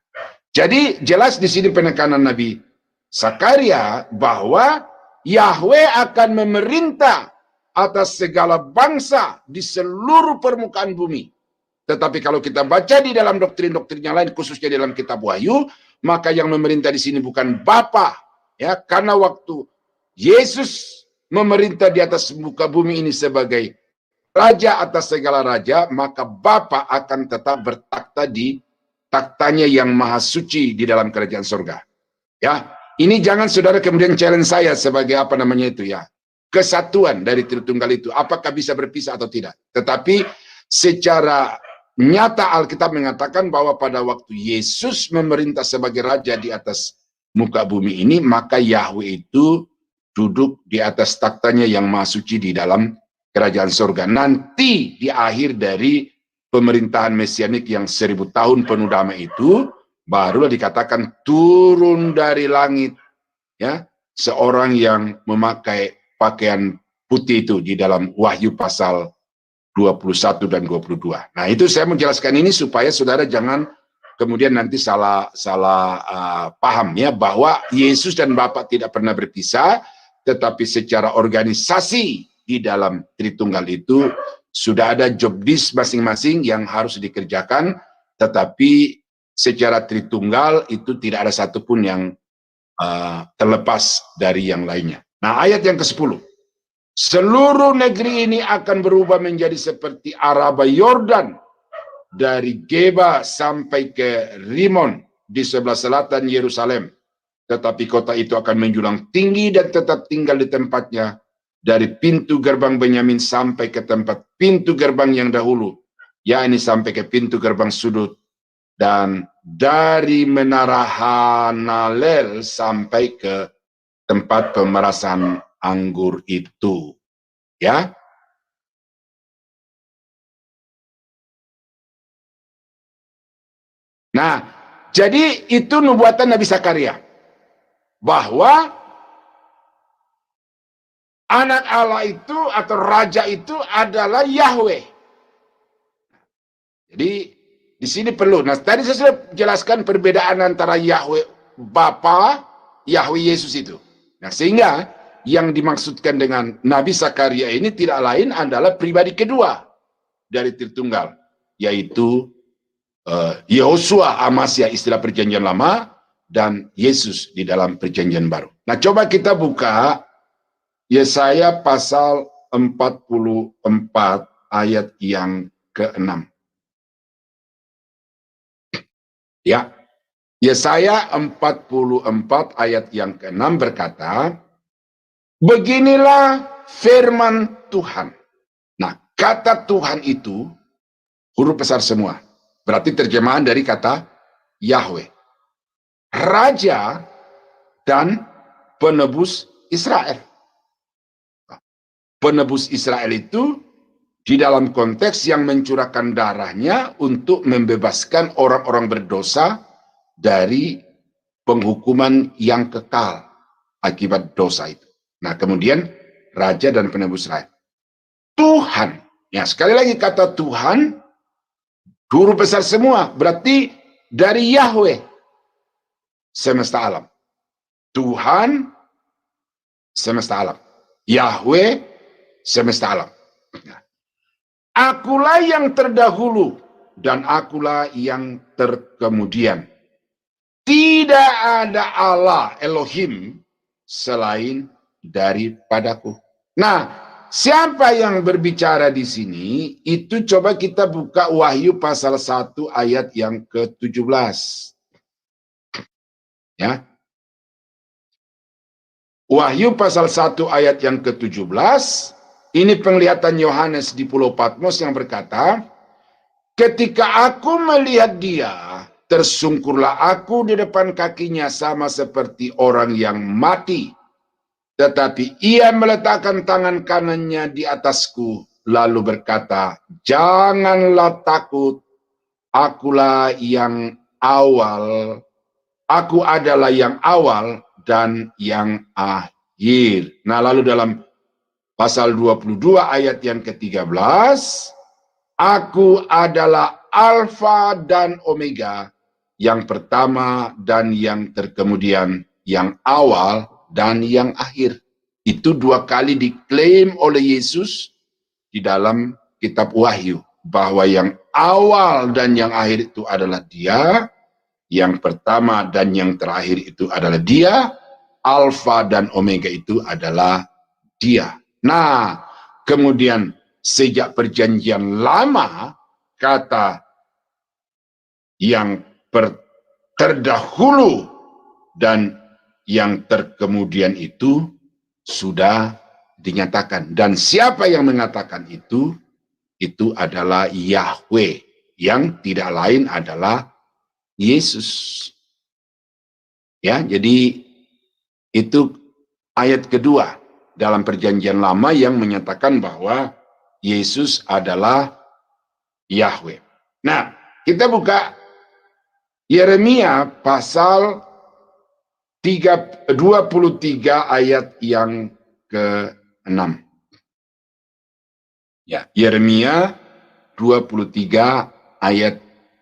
jadi jelas di sini penekanan Nabi Sakaria bahwa Yahweh akan memerintah atas segala bangsa di seluruh permukaan bumi. Tetapi kalau kita baca di dalam doktrin-doktrin yang lain, khususnya dalam kitab Wahyu, maka yang memerintah di sini bukan Bapa, ya, karena waktu Yesus memerintah di atas muka bumi ini sebagai raja atas segala raja, maka Bapa akan tetap bertakhta di taktanya yang maha suci di dalam kerajaan surga. Ya, ini jangan saudara kemudian challenge saya sebagai apa namanya itu, ya, kesatuan dari Tritunggal itu, apakah bisa berpisah atau tidak. Tetapi secara nyata Alkitab mengatakan bahwa pada waktu Yesus memerintah sebagai raja di atas muka bumi ini, maka Yahweh itu duduk di atas taktanya yang maha suci di dalam kerajaan surga. Nanti di akhir dari pemerintahan mesianik yang 1000 tahun penuh damai itu, barulah dikatakan turun dari langit, ya, seorang yang memakai pakaian putih itu di dalam Wahyu pasal 21 dan 22. Nah, itu saya menjelaskan ini supaya saudara jangan kemudian nanti salah paham, ya, bahwa Yesus dan Bapa tidak pernah berpisah, tetapi secara organisasi di dalam Tritunggal itu sudah ada job desk masing-masing yang harus dikerjakan, tetapi secara Tritunggal itu tidak ada satupun yang terlepas dari yang lainnya. Nah, ayat yang ke-10. Seluruh negeri ini akan berubah menjadi seperti Araba Yordan, dari Geba sampai ke Rimon di sebelah selatan Yerusalem. Tetapi kota itu akan menjulang tinggi dan tetap tinggal di tempatnya, dari pintu gerbang Benyamin sampai ke tempat pintu gerbang yang dahulu, yakni sampai ke pintu gerbang sudut, dan dari menara Hanalel sampai ke tempat pemerasan anggur itu. Ya. Nah, jadi itu nubuatan Nabi Sakaria. bahwa anak Allah itu atau raja itu adalah Yahweh. Jadi di sini perlu. Nah, tadi saya sudah jelaskan perbedaan antara Yahweh Bapa, Yahweh Yesus itu. Nah, sehingga yang dimaksudkan dengan Nabi Zakaria ini tidak lain adalah pribadi kedua dari Tritunggal, yaitu Yehosua Amasya istilah Perjanjian Lama dan Yesus di dalam Perjanjian Baru. Nah, coba kita buka Yesaya pasal 44 ayat yang ke-6. Ya, Yesaya 44 ayat yang ke-6 berkata, beginilah firman Tuhan. Nah, kata Tuhan itu huruf besar semua. Berarti terjemahan dari kata Yahweh. Raja dan penebus Israel. Penebus Israel itu di dalam konteks yang mencurahkan darahnya untuk membebaskan orang-orang berdosa dari penghukuman yang kekal akibat dosa itu. Nah, kemudian raja dan penebus Israel. Tuhan. Ya, sekali lagi kata Tuhan, huruf besar semua. Berarti dari Yahweh semesta alam. Tuhan semesta alam. Yahweh semesta alam. Nah, akulah yang terdahulu dan akulah yang terkemudian. Tidak ada Allah Elohim selain daripadaku. Nah, siapa yang berbicara di sini? Itu coba kita buka Wahyu pasal 1 ayat yang ke-17. Ya. Wahyu pasal 1 ayat yang ke-17. Ini penglihatan Yohanes di Pulau Patmos yang berkata, ketika aku melihat dia, tersungkurlah aku di depan kakinya sama seperti orang yang mati. Tetapi ia meletakkan tangan kanannya di atasku, lalu berkata, janganlah takut, akulah yang awal, aku adalah yang awal dan yang akhir. Nah, lalu dalam pasal 22 ayat yang ke-13, aku adalah Alfa dan Omega, yang pertama dan yang terkemudian, yang awal dan yang akhir. Itu dua kali diklaim oleh Yesus di dalam kitab Wahyu, bahwa yang awal dan yang akhir itu adalah Dia, yang pertama dan yang terakhir itu adalah Dia, Alfa dan Omega itu adalah Dia. Nah, kemudian sejak Perjanjian Lama, kata yang terdahulu dan yang terkemudian itu sudah dinyatakan. Dan siapa yang mengatakan itu adalah Yahweh, yang tidak lain adalah Yesus. Ya, jadi itu ayat kedua dalam Perjanjian Lama yang menyatakan bahwa Yesus adalah Yahweh. Nah, kita buka Yeremia pasal 23 ayat yang ke-6. Ya, Yeremia 23 ayat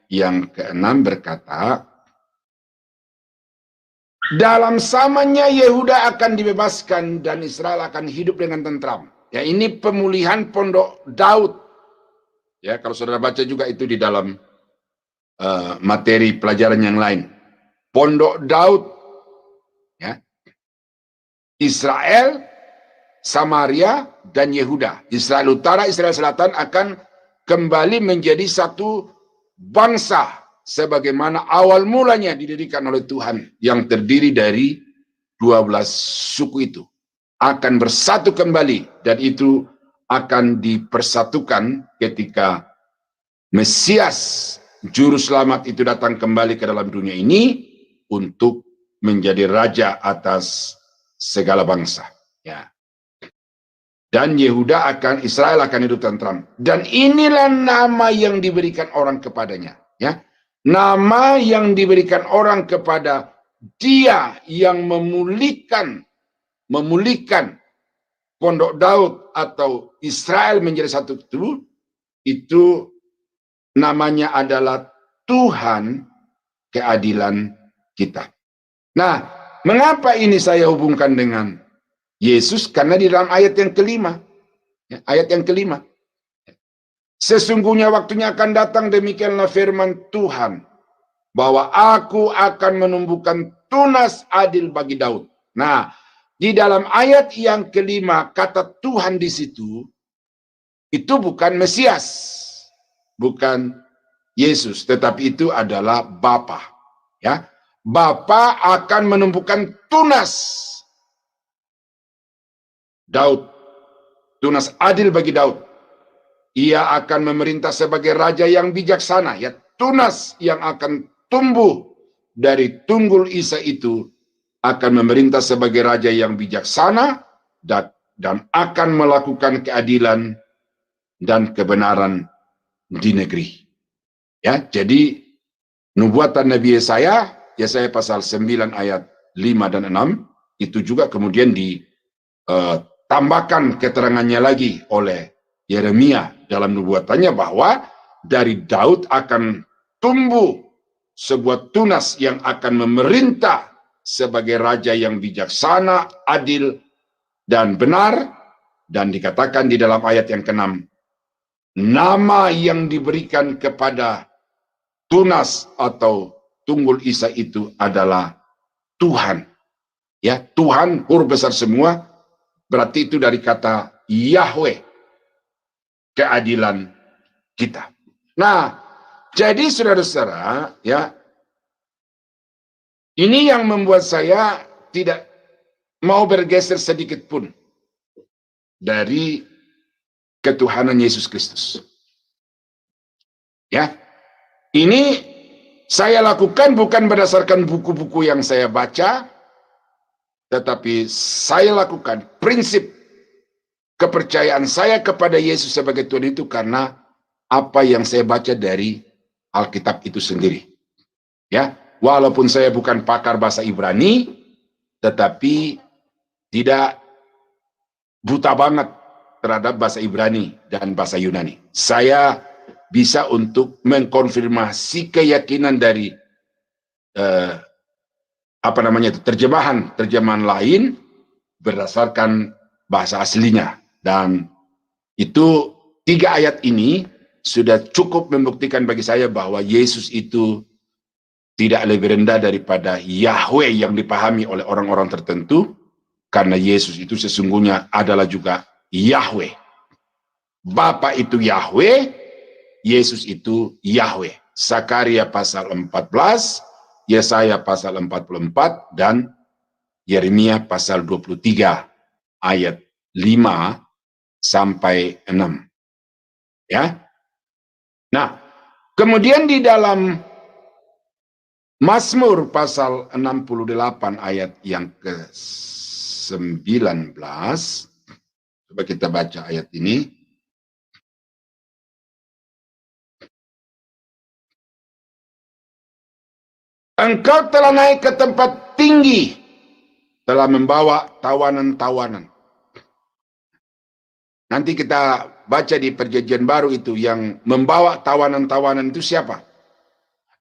yang ke-6 berkata, dalam zamannya Yehuda akan dibebaskan dan Israel akan hidup dengan tentram. Ya, ini pemulihan pondok Daud. Ya, kalau saudara baca juga itu di dalam materi pelajaran yang lain. Pondok Daud, ya, Israel, Samaria, dan Yehuda. Israel Utara, Israel Selatan akan kembali menjadi satu bangsa sebagaimana awal mulanya didirikan oleh Tuhan, yang terdiri dari 12 suku itu. Akan bersatu kembali, dan itu akan dipersatukan ketika Mesias Juru Selamat itu datang kembali ke dalam dunia ini untuk menjadi raja atas segala bangsa. Ya. Dan Israel akan hidup tentram. Dan inilah nama yang diberikan orang kepadanya. Ya. Nama yang diberikan orang kepada Dia yang memulihkan Pondok Daud atau Israel menjadi satu itu namanya adalah Tuhan keadilan kita. Nah, mengapa ini saya hubungkan dengan Yesus? Karena di dalam ayat yang kelima, sesungguhnya waktunya akan datang, demikianlah firman Tuhan, bahwa aku akan menumbuhkan tunas adil bagi Daud. Nah, di dalam ayat yang kelima, kata Tuhan di situ, itu bukan Mesias, bukan Yesus, tetapi itu adalah Bapa. Ya, Bapa akan menumbuhkan tunas Daud, tunas adil bagi Daud. Ia akan memerintah sebagai raja yang bijaksana. Ya, tunas yang akan tumbuh dari tunggul Isa itu akan memerintah sebagai raja yang bijaksana dan akan melakukan keadilan dan kebenaran di negeri. Ya, jadi nubuatan Nabi Yesaya pasal 9 ayat 5 dan 6 itu juga kemudian ditambahkan keterangannya lagi oleh Yeremia dalam nubuatannya bahwa dari Daud akan tumbuh sebuah tunas yang akan memerintah sebagai raja yang bijaksana, adil, dan benar. Dan dikatakan di dalam ayat yang ke-6, nama yang diberikan kepada tunas atau tunggul Isa itu adalah Tuhan. Ya, Tuhan, huruf besar semua, berarti itu dari kata Yahweh, keadilan kita. Nah, jadi saudara-saudara, ya, ini yang membuat saya tidak mau bergeser sedikit pun dari ketuhanan Yesus Kristus. Ya, ini saya lakukan bukan berdasarkan buku-buku yang saya baca, tetapi saya lakukan prinsip kepercayaan saya kepada Yesus sebagai Tuhan itu karena apa yang saya baca dari Alkitab itu sendiri. Ya, walaupun saya bukan pakar bahasa Ibrani, tetapi tidak buta banget terhadap bahasa Ibrani dan bahasa Yunani. Saya bisa untuk mengkonfirmasi keyakinan dari terjemahan lain berdasarkan bahasa aslinya. Dan itu 3 ayat ini sudah cukup membuktikan bagi saya bahwa Yesus itu tidak lebih rendah daripada Yahweh yang dipahami oleh orang-orang tertentu, karena Yesus itu sesungguhnya adalah juga Yahweh. Bapa itu Yahweh, Yesus itu Yahweh. Zakaria pasal 14, Yesaya pasal 44, dan Yeremia pasal 23 ayat 5 sampai 6. Ya. Nah, kemudian di dalam Mazmur pasal 68 ayat yang ke-19, coba kita baca ayat ini. Engkau telah naik ke tempat tinggi, telah membawa tawanan-tawanan. Nanti kita baca di Perjanjian Baru itu yang membawa tawanan-tawanan itu siapa?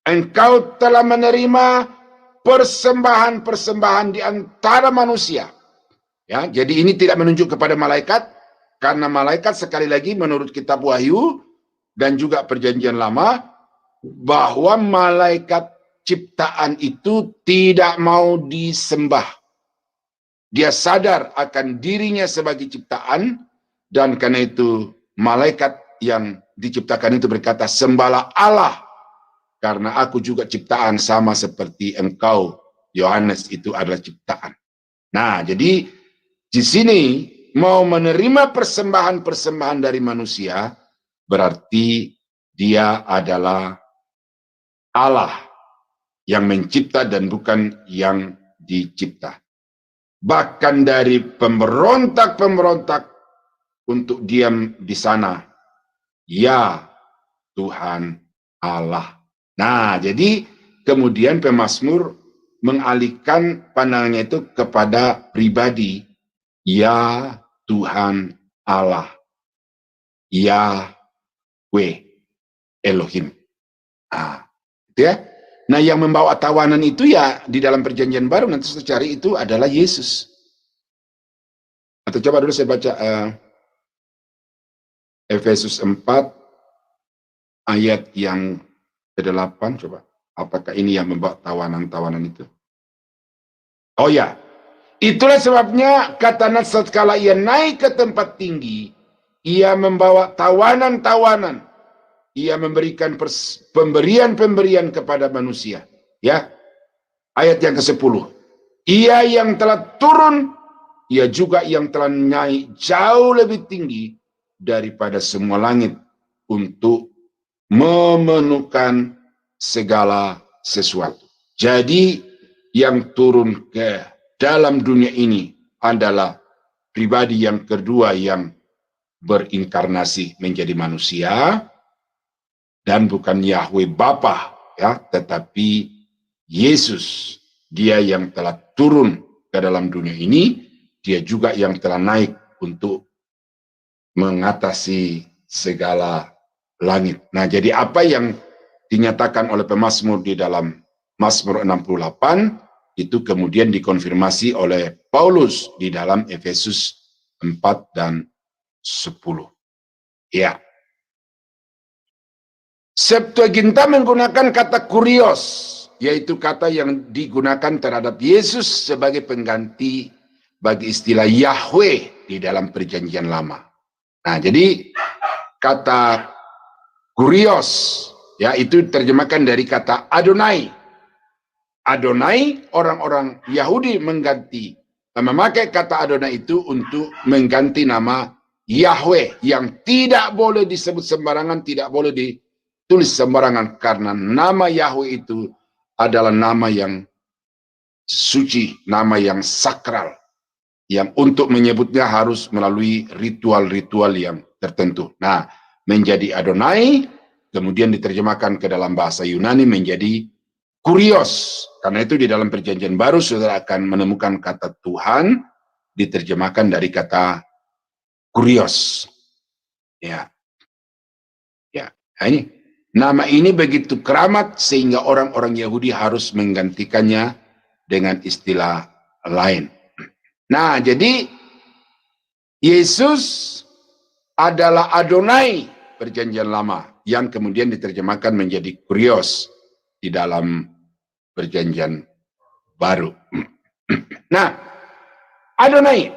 Engkau telah menerima persembahan-persembahan di antara manusia. Ya, jadi ini tidak menunjuk kepada malaikat, karena malaikat sekali lagi menurut kitab Wahyu dan juga Perjanjian Lama, bahwa malaikat ciptaan itu tidak mau disembah. Dia sadar akan dirinya sebagai ciptaan, dan karena itu malaikat yang diciptakan itu berkata, sembahlah Allah, karena aku juga ciptaan sama seperti engkau, Yohanes, itu adalah ciptaan. Nah, jadi di sini mau menerima persembahan-persembahan dari manusia, berarti dia adalah Allah yang mencipta dan bukan yang dicipta. Bahkan dari pemberontak-pemberontak untuk diam di sana, ya Tuhan Allah. Nah, jadi kemudian pemazmur mengalihkan pandangannya itu kepada pribadi, ya Tuhan Allah, Yahweh, Elohim. Nah, itu ya. Nah, yang membawa tawanan itu ya di dalam perjanjian baru nanti saya cari itu adalah Yesus. Atau coba dulu saya baca Efesus 4 ayat yang ke-8, coba. Apakah ini yang membawa tawanan-tawanan itu? Oh ya, itulah sebabnya kata Nats, tatkala ia naik ke tempat tinggi, ia membawa tawanan-tawanan. Ia memberikan pemberian-pemberian kepada manusia. Ya, ayat yang ke-10. Ia yang telah turun, ia juga yang telah naik jauh lebih tinggi daripada semua langit untuk memenuhkan segala sesuatu. Jadi yang turun ke dalam dunia ini adalah pribadi yang kedua yang berinkarnasi menjadi manusia, dan bukan Yahweh Bapa, ya, tetapi Yesus, dia yang telah turun ke dalam dunia ini, dia juga yang telah naik untuk mengatasi segala langit. Nah, jadi apa yang dinyatakan oleh pemazmur di dalam Mazmur 68 itu kemudian dikonfirmasi oleh Paulus di dalam Efesus 4 dan 10. Ya. Septuaginta menggunakan kata kurios, yaitu kata yang digunakan terhadap Yesus sebagai pengganti bagi istilah Yahweh di dalam perjanjian lama. Nah, jadi kata kurios, ya, itu terjemahkan dari kata Adonai. Adonai, orang-orang Yahudi memakai kata Adonai itu untuk mengganti nama Yahweh yang tidak boleh disebut sembarangan, tidak boleh ditulis sembarangan, karena nama Yahweh itu adalah nama yang suci, nama yang sakral, yang untuk menyebutnya harus melalui ritual-ritual yang tertentu. Nah, menjadi Adonai, kemudian diterjemahkan ke dalam bahasa Yunani menjadi kurios. Karena itu di dalam perjanjian baru saudara akan menemukan kata Tuhan diterjemahkan dari kata kurios. Ya. Ya, nah ini. Nama ini begitu keramat sehingga orang-orang Yahudi harus menggantikannya dengan istilah lain. Nah, jadi Yesus adalah Adonai perjanjian lama yang kemudian diterjemahkan menjadi kurios di dalam perjanjian baru. Nah, Adonai,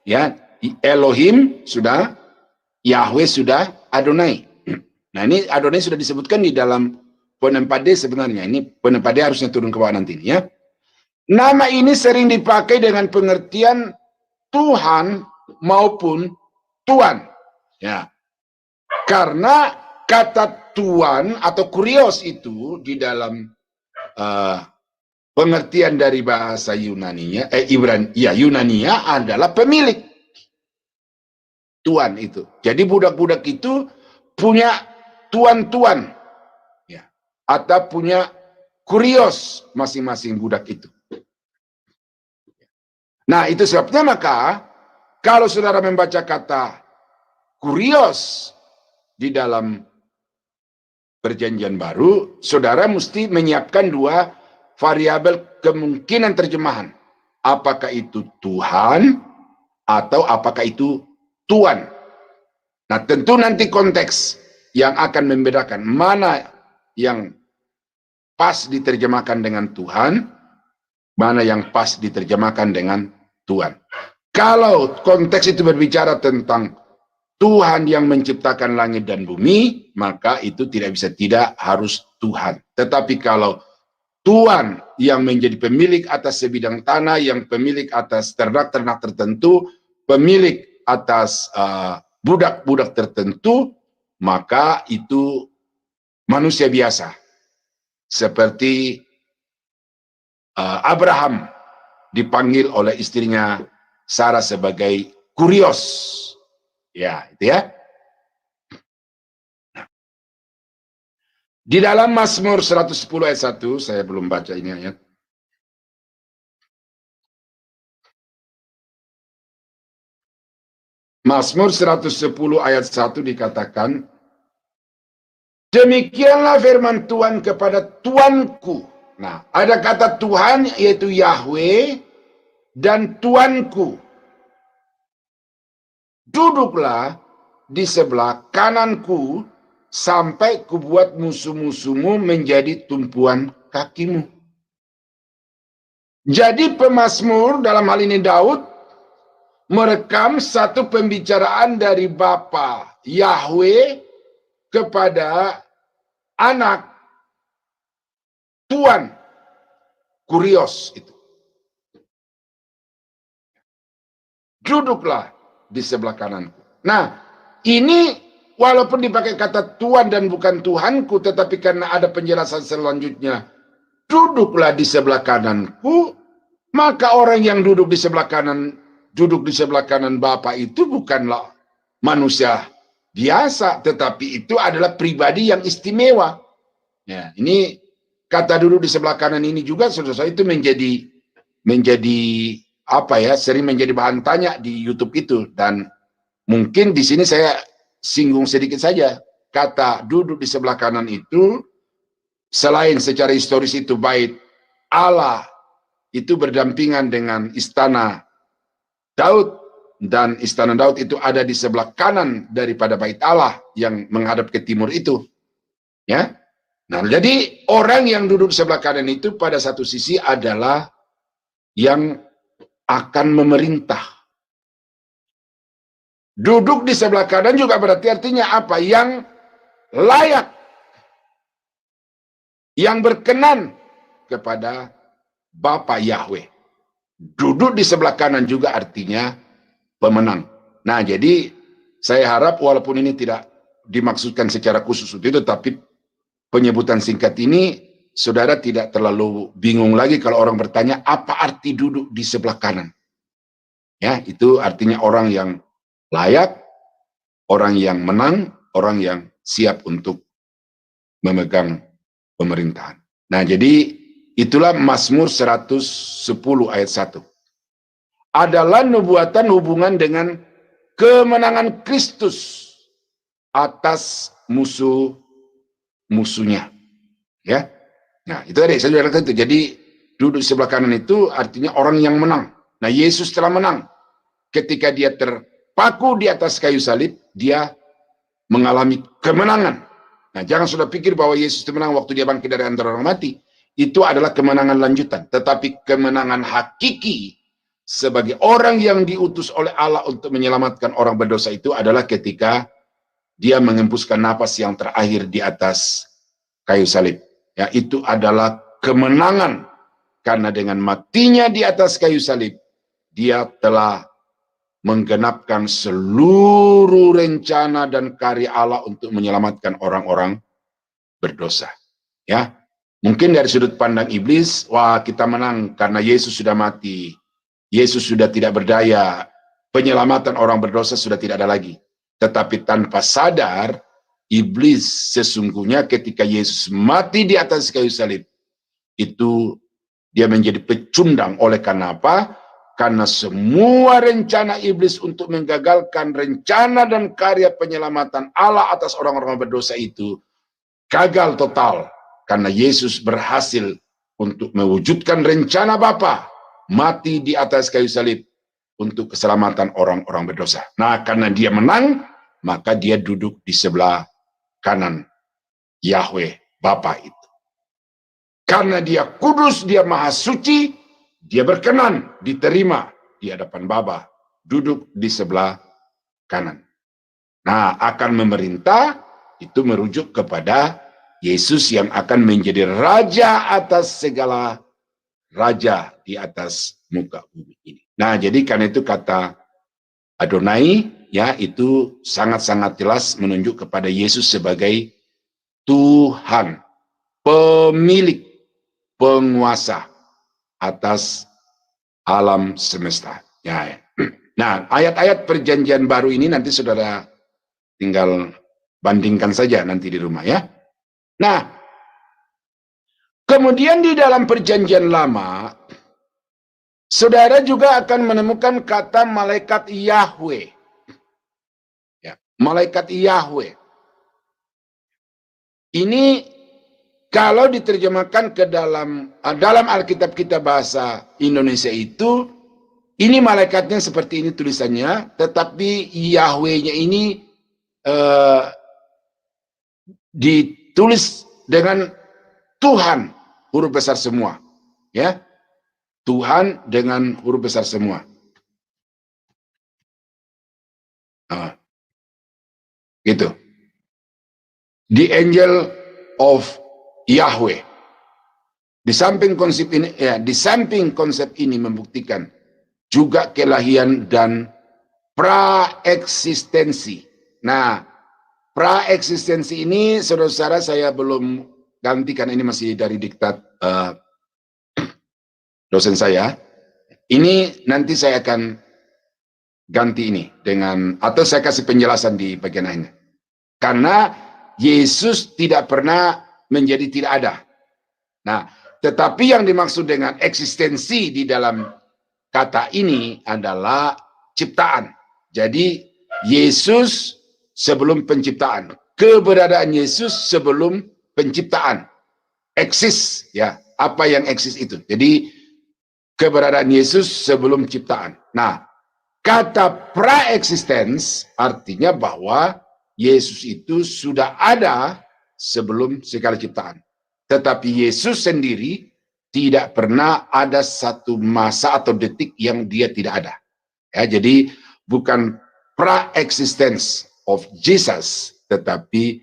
ya, Elohim sudah, Yahweh sudah, Adonai. Nah, ini Adonai sudah disebutkan di dalam poin 4D sebenarnya. Ini poin 4D harusnya turun ke bawah nanti, ya. Nama ini sering dipakai dengan pengertian Tuhan maupun Tuan. Ya. Karena kata Tuan atau kurios itu di dalam pengertian dari bahasa Yunaninya, Yunania adalah pemilik. Tuan itu. Jadi budak-budak itu punya tuan-tuan. Ya. Atau punya kurios masing-masing budak itu. Nah, itu sebabnya maka kalau saudara membaca kata kurios di dalam perjanjian baru, saudara mesti menyiapkan dua variabel kemungkinan terjemahan. Apakah itu Tuhan atau apakah itu Tuan. Nah, tentu nanti konteks yang akan membedakan mana yang pas diterjemahkan dengan Tuhan, mana yang pas diterjemahkan dengan Tuhan. Kalau konteks itu berbicara tentang Tuhan yang menciptakan langit dan bumi, maka itu tidak bisa tidak harus Tuhan. Tetapi kalau Tuhan yang menjadi pemilik atas sebidang tanah, yang pemilik atas ternak-ternak tertentu, pemilik atas budak-budak tertentu, maka itu manusia biasa. Seperti Abraham dipanggil oleh istrinya Sarah sebagai kurios. Ya, itu ya. Nah. Di dalam Mazmur 110 ayat 1, saya belum baca ini ayat. Mazmur 110 ayat 1 dikatakan, demikianlah firman Tuhan kepada Tuanku. Nah, ada kata Tuhan yaitu Yahweh dan Tuanku. Duduklah di sebelah kananku sampai kubuat musuh-musuhmu menjadi tumpuan kakimu. Jadi pemazmur dalam hal ini Daud merekam satu pembicaraan dari Bapa Yahweh kepada anak Tuan Kurios itu. Duduklah di sebelah kananku. Nah, ini walaupun dipakai kata Tuhan dan bukan Tuhanku, tetapi karena ada penjelasan selanjutnya, duduklah di sebelah kananku, maka orang yang duduk di sebelah kanan Bapa itu bukanlah manusia biasa, tetapi itu adalah pribadi yang istimewa. Ya, ini kata duduk di sebelah kanan ini juga saudara-saudara itu menjadi apa ya, sering menjadi bahan tanya di YouTube itu, dan mungkin di sini saya singgung sedikit saja. Kata duduk di sebelah kanan itu, selain secara historis itu bait Allah itu berdampingan dengan istana Daud, dan istana Daud itu ada di sebelah kanan daripada bait Allah yang menghadap ke timur itu. Ya. Nah, jadi orang yang duduk di sebelah kanan itu pada satu sisi adalah yang akan memerintah. Duduk di sebelah kanan juga berarti artinya apa? Yang layak, yang berkenan kepada Bapa Yahweh. Duduk di sebelah kanan juga artinya pemenang. Nah, jadi saya harap walaupun ini tidak dimaksudkan secara khusus itu, tapi penyebutan singkat ini, saudara tidak terlalu bingung lagi kalau orang bertanya, apa arti duduk di sebelah kanan? Ya, itu artinya orang yang layak, orang yang menang, orang yang siap untuk memegang pemerintahan. Nah, jadi itulah Mazmur 110 ayat 1. Adalah nubuatan hubungan dengan kemenangan Kristus atas musuhnya. Ya. Nah, itu tadi saya sudah katakan itu. Jadi duduk di sebelah kanan itu artinya orang yang menang. Nah, Yesus telah menang. Ketika dia terpaku di atas kayu salib, dia mengalami kemenangan. Nah, jangan sudah pikir bahwa Yesus itu menang waktu dia bangkit dari antara orang mati. Itu adalah kemenangan lanjutan. Tetapi kemenangan hakiki sebagai orang yang diutus oleh Allah untuk menyelamatkan orang berdosa itu adalah ketika dia mengembuskan napas yang terakhir di atas kayu salib. Ya, itu adalah kemenangan. Karena dengan matinya di atas kayu salib, dia telah menggenapkan seluruh rencana dan karya Allah untuk menyelamatkan orang-orang berdosa. Ya, mungkin dari sudut pandang iblis, wah kita menang karena Yesus sudah mati. Yesus sudah tidak berdaya, penyelamatan orang berdosa sudah tidak ada lagi. Tetapi tanpa sadar, iblis sesungguhnya ketika Yesus mati di atas kayu salib, itu dia menjadi pecundang. Oleh karena apa? Karena semua rencana iblis untuk menggagalkan rencana dan karya penyelamatan Allah atas orang-orang berdosa itu gagal total. Karena Yesus berhasil untuk mewujudkan rencana Bapa, mati di atas kayu salib untuk keselamatan orang-orang berdosa. Nah, karena dia menang, maka dia duduk di sebelah kanan Yahweh Bapa itu. Karena dia kudus, dia maha suci, dia berkenan diterima di hadapan Bapa, duduk di sebelah kanan. Nah, akan memerintah itu merujuk kepada Yesus yang akan menjadi raja atas segala raja di atas muka bumi ini. Nah, jadi karena itu kata Adonai, ya, itu sangat-sangat jelas menunjuk kepada Yesus sebagai Tuhan, pemilik, penguasa atas alam semesta. Ya. Nah, ayat-ayat perjanjian baru ini nanti saudara tinggal bandingkan saja nanti di rumah ya. Nah, kemudian di dalam perjanjian lama, saudara juga akan menemukan kata malaikat Yahweh. malaikat Yahweh. Ini kalau diterjemahkan ke dalam Alkitab kita bahasa Indonesia itu, ini malaikatnya seperti ini tulisannya, tetapi Yahweh-nya ini ditulis dengan Tuhan huruf besar semua, ya. Tuhan dengan huruf besar semua. Gitu. The angel of Yahweh. Di samping konsep ini, membuktikan juga kelahiran dan praeksistensi. Nah, praeksistensi ini saudara-saudara saya belum ganti karena ini masih dari diktat dosen saya. Ini nanti saya akan ganti ini dengan, atau saya kasih penjelasan di bagian lainnya. Karena Yesus tidak pernah menjadi tidak ada. Nah, tetapi yang dimaksud dengan eksistensi di dalam kata ini adalah ciptaan. Jadi Yesus sebelum penciptaan, keberadaan Yesus sebelum penciptaan, eksis, ya. Apa yang eksis itu? Jadi keberadaan Yesus sebelum ciptaan. Nah, kata praeksistens artinya bahwa Yesus itu sudah ada sebelum segala ciptaan. Tetapi Yesus sendiri tidak pernah ada satu masa atau detik yang dia tidak ada. Ya, jadi bukan praexistence of Jesus, tetapi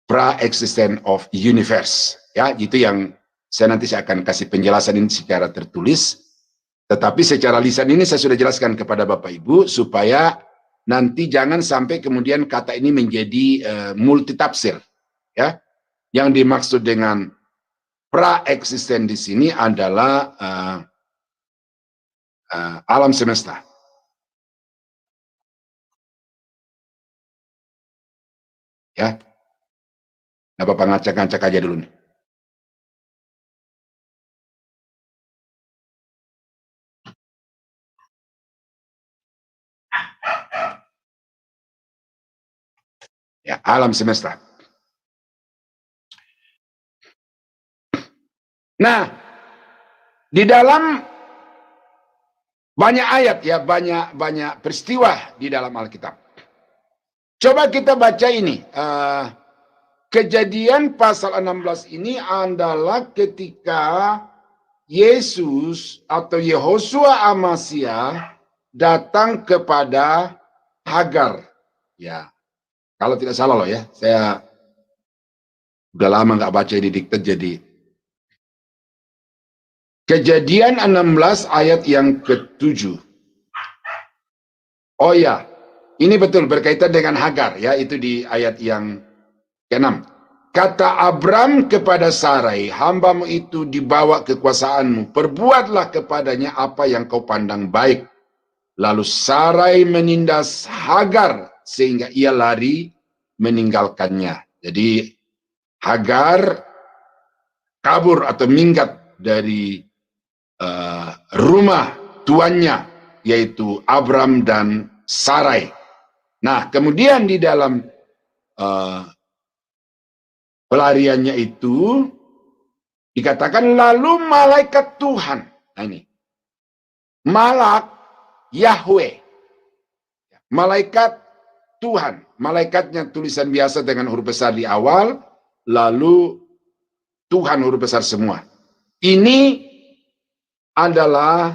praexistence of universe. Ya, itu yang saya akan kasih penjelasan ini secara tertulis. Tetapi secara lisan ini saya sudah jelaskan kepada Bapak Ibu supaya nanti jangan sampai kemudian kata ini menjadi multitafsir. Ya, yang dimaksud dengan praeksisten di sini adalah alam semesta. Ya, nah, Bapak ngacak-ngacak aja dulu nih. Ya, alam semesta. Nah, di dalam banyak ayat ya, banyak peristiwa di dalam Alkitab. Coba kita baca ini. Kejadian pasal 16 ini adalah ketika Yesus atau Yehosua Amasya datang kepada Hagar. Ya, kalau tidak salah loh ya, saya udah lama nggak baca di diktat jadi. Kejadian 16 ayat yang ke-7. Oh ya, ini betul berkaitan dengan Hagar ya, itu di ayat yang ke-6. Kata Abram kepada Sarai, hambamu itu dibawa kekuasaanmu, perbuatlah kepadanya apa yang kau pandang baik. Lalu Sarai menindas Hagar sehingga ia lari meninggalkannya. Jadi Hagar kabur atau minggat dari rumah tuannya, yaitu Abram dan Sarai. Nah, kemudian di dalam pelariannya itu dikatakan lalu malaikat Tuhan. Nah ini, malak Yahweh, malaikat Tuhan, malaikatnya tulisan biasa dengan huruf besar di awal, lalu Tuhan huruf besar semua. Ini adalah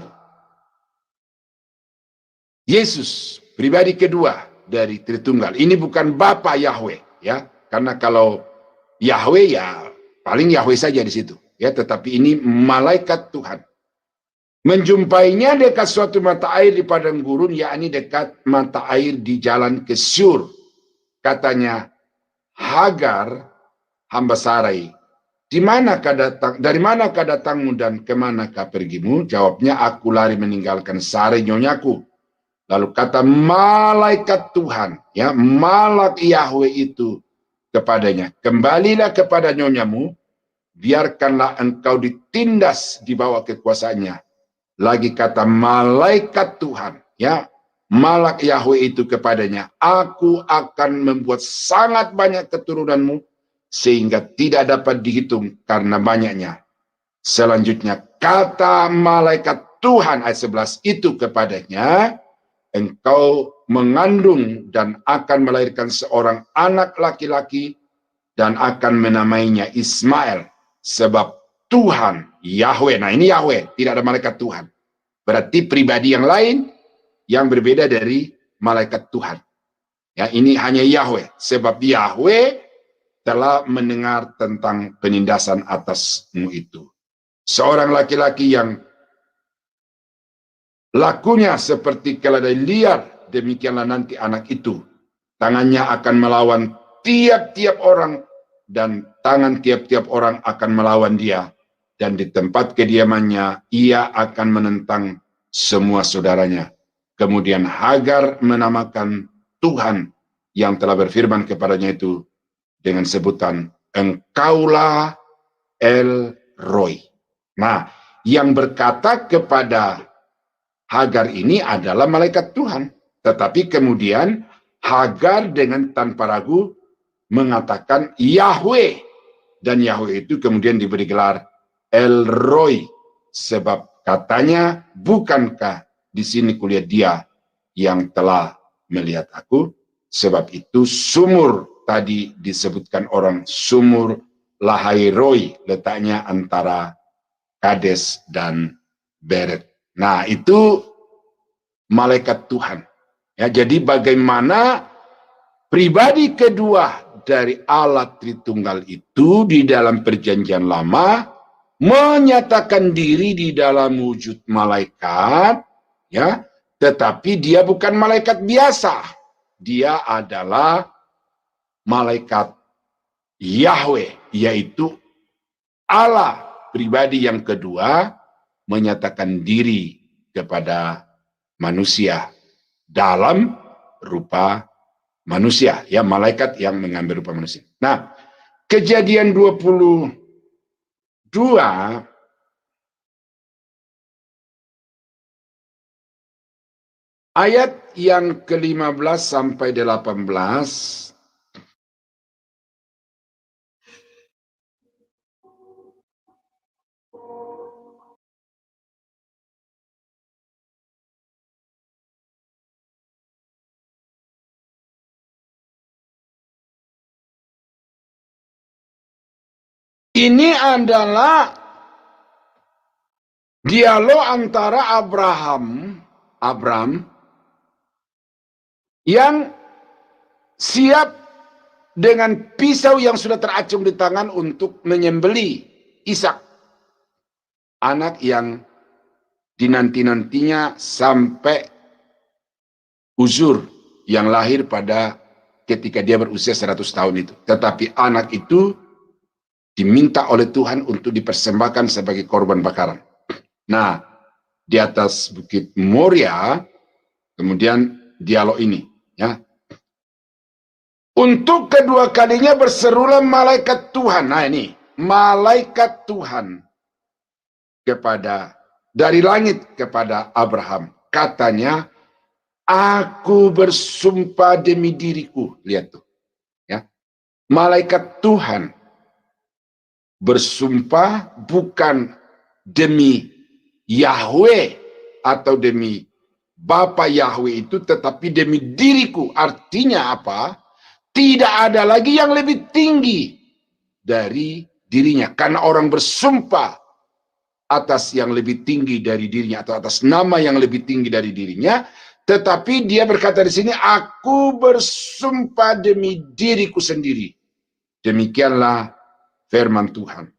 Yesus, pribadi kedua dari Tritunggal. Ini bukan Bapa Yahweh, ya, karena kalau Yahweh ya paling Yahweh saja di situ, ya. Tetapi ini malaikat Tuhan. Menjumpainya dekat suatu mata air di padang gurun, yakni dekat mata air di jalan ke Syur. Katanya, Hagar, hamba Sarai, dari manakah datangmu dan kemanakah pergimu? Jawabnya, aku lari meninggalkan Sarai nyonyaku. Lalu kata malaikat Tuhan, ya, malak Yahweh itu kepadanya, kembalilah kepada nyonyamu, biarkanlah engkau ditindas di bawah kekuasaannya. Lagi kata malaikat Tuhan, ya, malak Yahweh itu kepadanya, aku akan membuat sangat banyak keturunanmu, sehingga tidak dapat dihitung karena banyaknya. Selanjutnya, kata malaikat Tuhan ayat 11 itu kepadanya, engkau mengandung dan akan melahirkan seorang anak laki-laki dan akan menamainya Ismail, sebab Tuhan Yahweh. Nah, ini Yahweh, tidak ada malaikat Tuhan. Berarti pribadi yang lain yang berbeda dari malaikat Tuhan. Ya, ini hanya Yahweh, sebab Yahweh telah mendengar tentang penindasan atasmu itu. Seorang laki-laki yang lakunya seperti keledai liar, demikianlah nanti anak itu. Tangannya akan melawan tiap-tiap orang, dan tangan tiap-tiap orang akan melawan dia. Dan di tempat kediamannya, ia akan menentang semua saudaranya. Kemudian Hagar menamakan Tuhan yang telah berfirman kepadanya itu dengan sebutan, engkaulah El Roi. Nah, yang berkata kepada Hagar ini adalah malaikat Tuhan. Tetapi kemudian Hagar dengan tanpa ragu mengatakan Yahweh. Dan Yahweh itu kemudian diberi gelar El Roi. Sebab katanya, bukankah di sini kulihat dia yang telah melihat aku? Sebab itu sumur tadi disebutkan orang sumur Lahairoi, letaknya antara Kades dan Beret. Nah, itu malaikat Tuhan. Ya, jadi bagaimana pribadi kedua dari Allah Tritunggal itu di dalam Perjanjian Lama menyatakan diri di dalam wujud malaikat, ya, tetapi dia bukan malaikat biasa. Dia adalah malaikat Yahweh, yaitu Allah pribadi yang kedua menyatakan diri kepada manusia dalam rupa manusia, ya, malaikat yang mengambil rupa manusia. Nah, Kejadian 22 ayat yang ke-15 sampai 18 ini adalah dialog antara Abram yang siap dengan pisau yang sudah teracung di tangan untuk menyembelih Ishak, anak yang dinanti-nantinya sampai Uzur yang lahir pada ketika dia berusia 100 tahun itu. Tetapi anak itu diminta oleh Tuhan untuk dipersembahkan sebagai korban bakaran. Nah, di atas Bukit Moria, kemudian dialog ini, ya. Untuk kedua kalinya berserulah malaikat Tuhan. Nah, ini malaikat Tuhan dari langit kepada Abraham. Katanya, aku bersumpah demi diriku. Lihat tuh, ya. Malaikat Tuhan bersumpah bukan demi Yahweh atau demi Bapa Yahweh itu, tetapi demi diriku. Artinya apa? Tidak ada lagi yang lebih tinggi dari dirinya. Karena orang bersumpah atas yang lebih tinggi dari dirinya atau atas nama yang lebih tinggi dari dirinya. Tetapi dia berkata di sini, aku bersumpah demi diriku sendiri. Demikianlah firman Tuhan.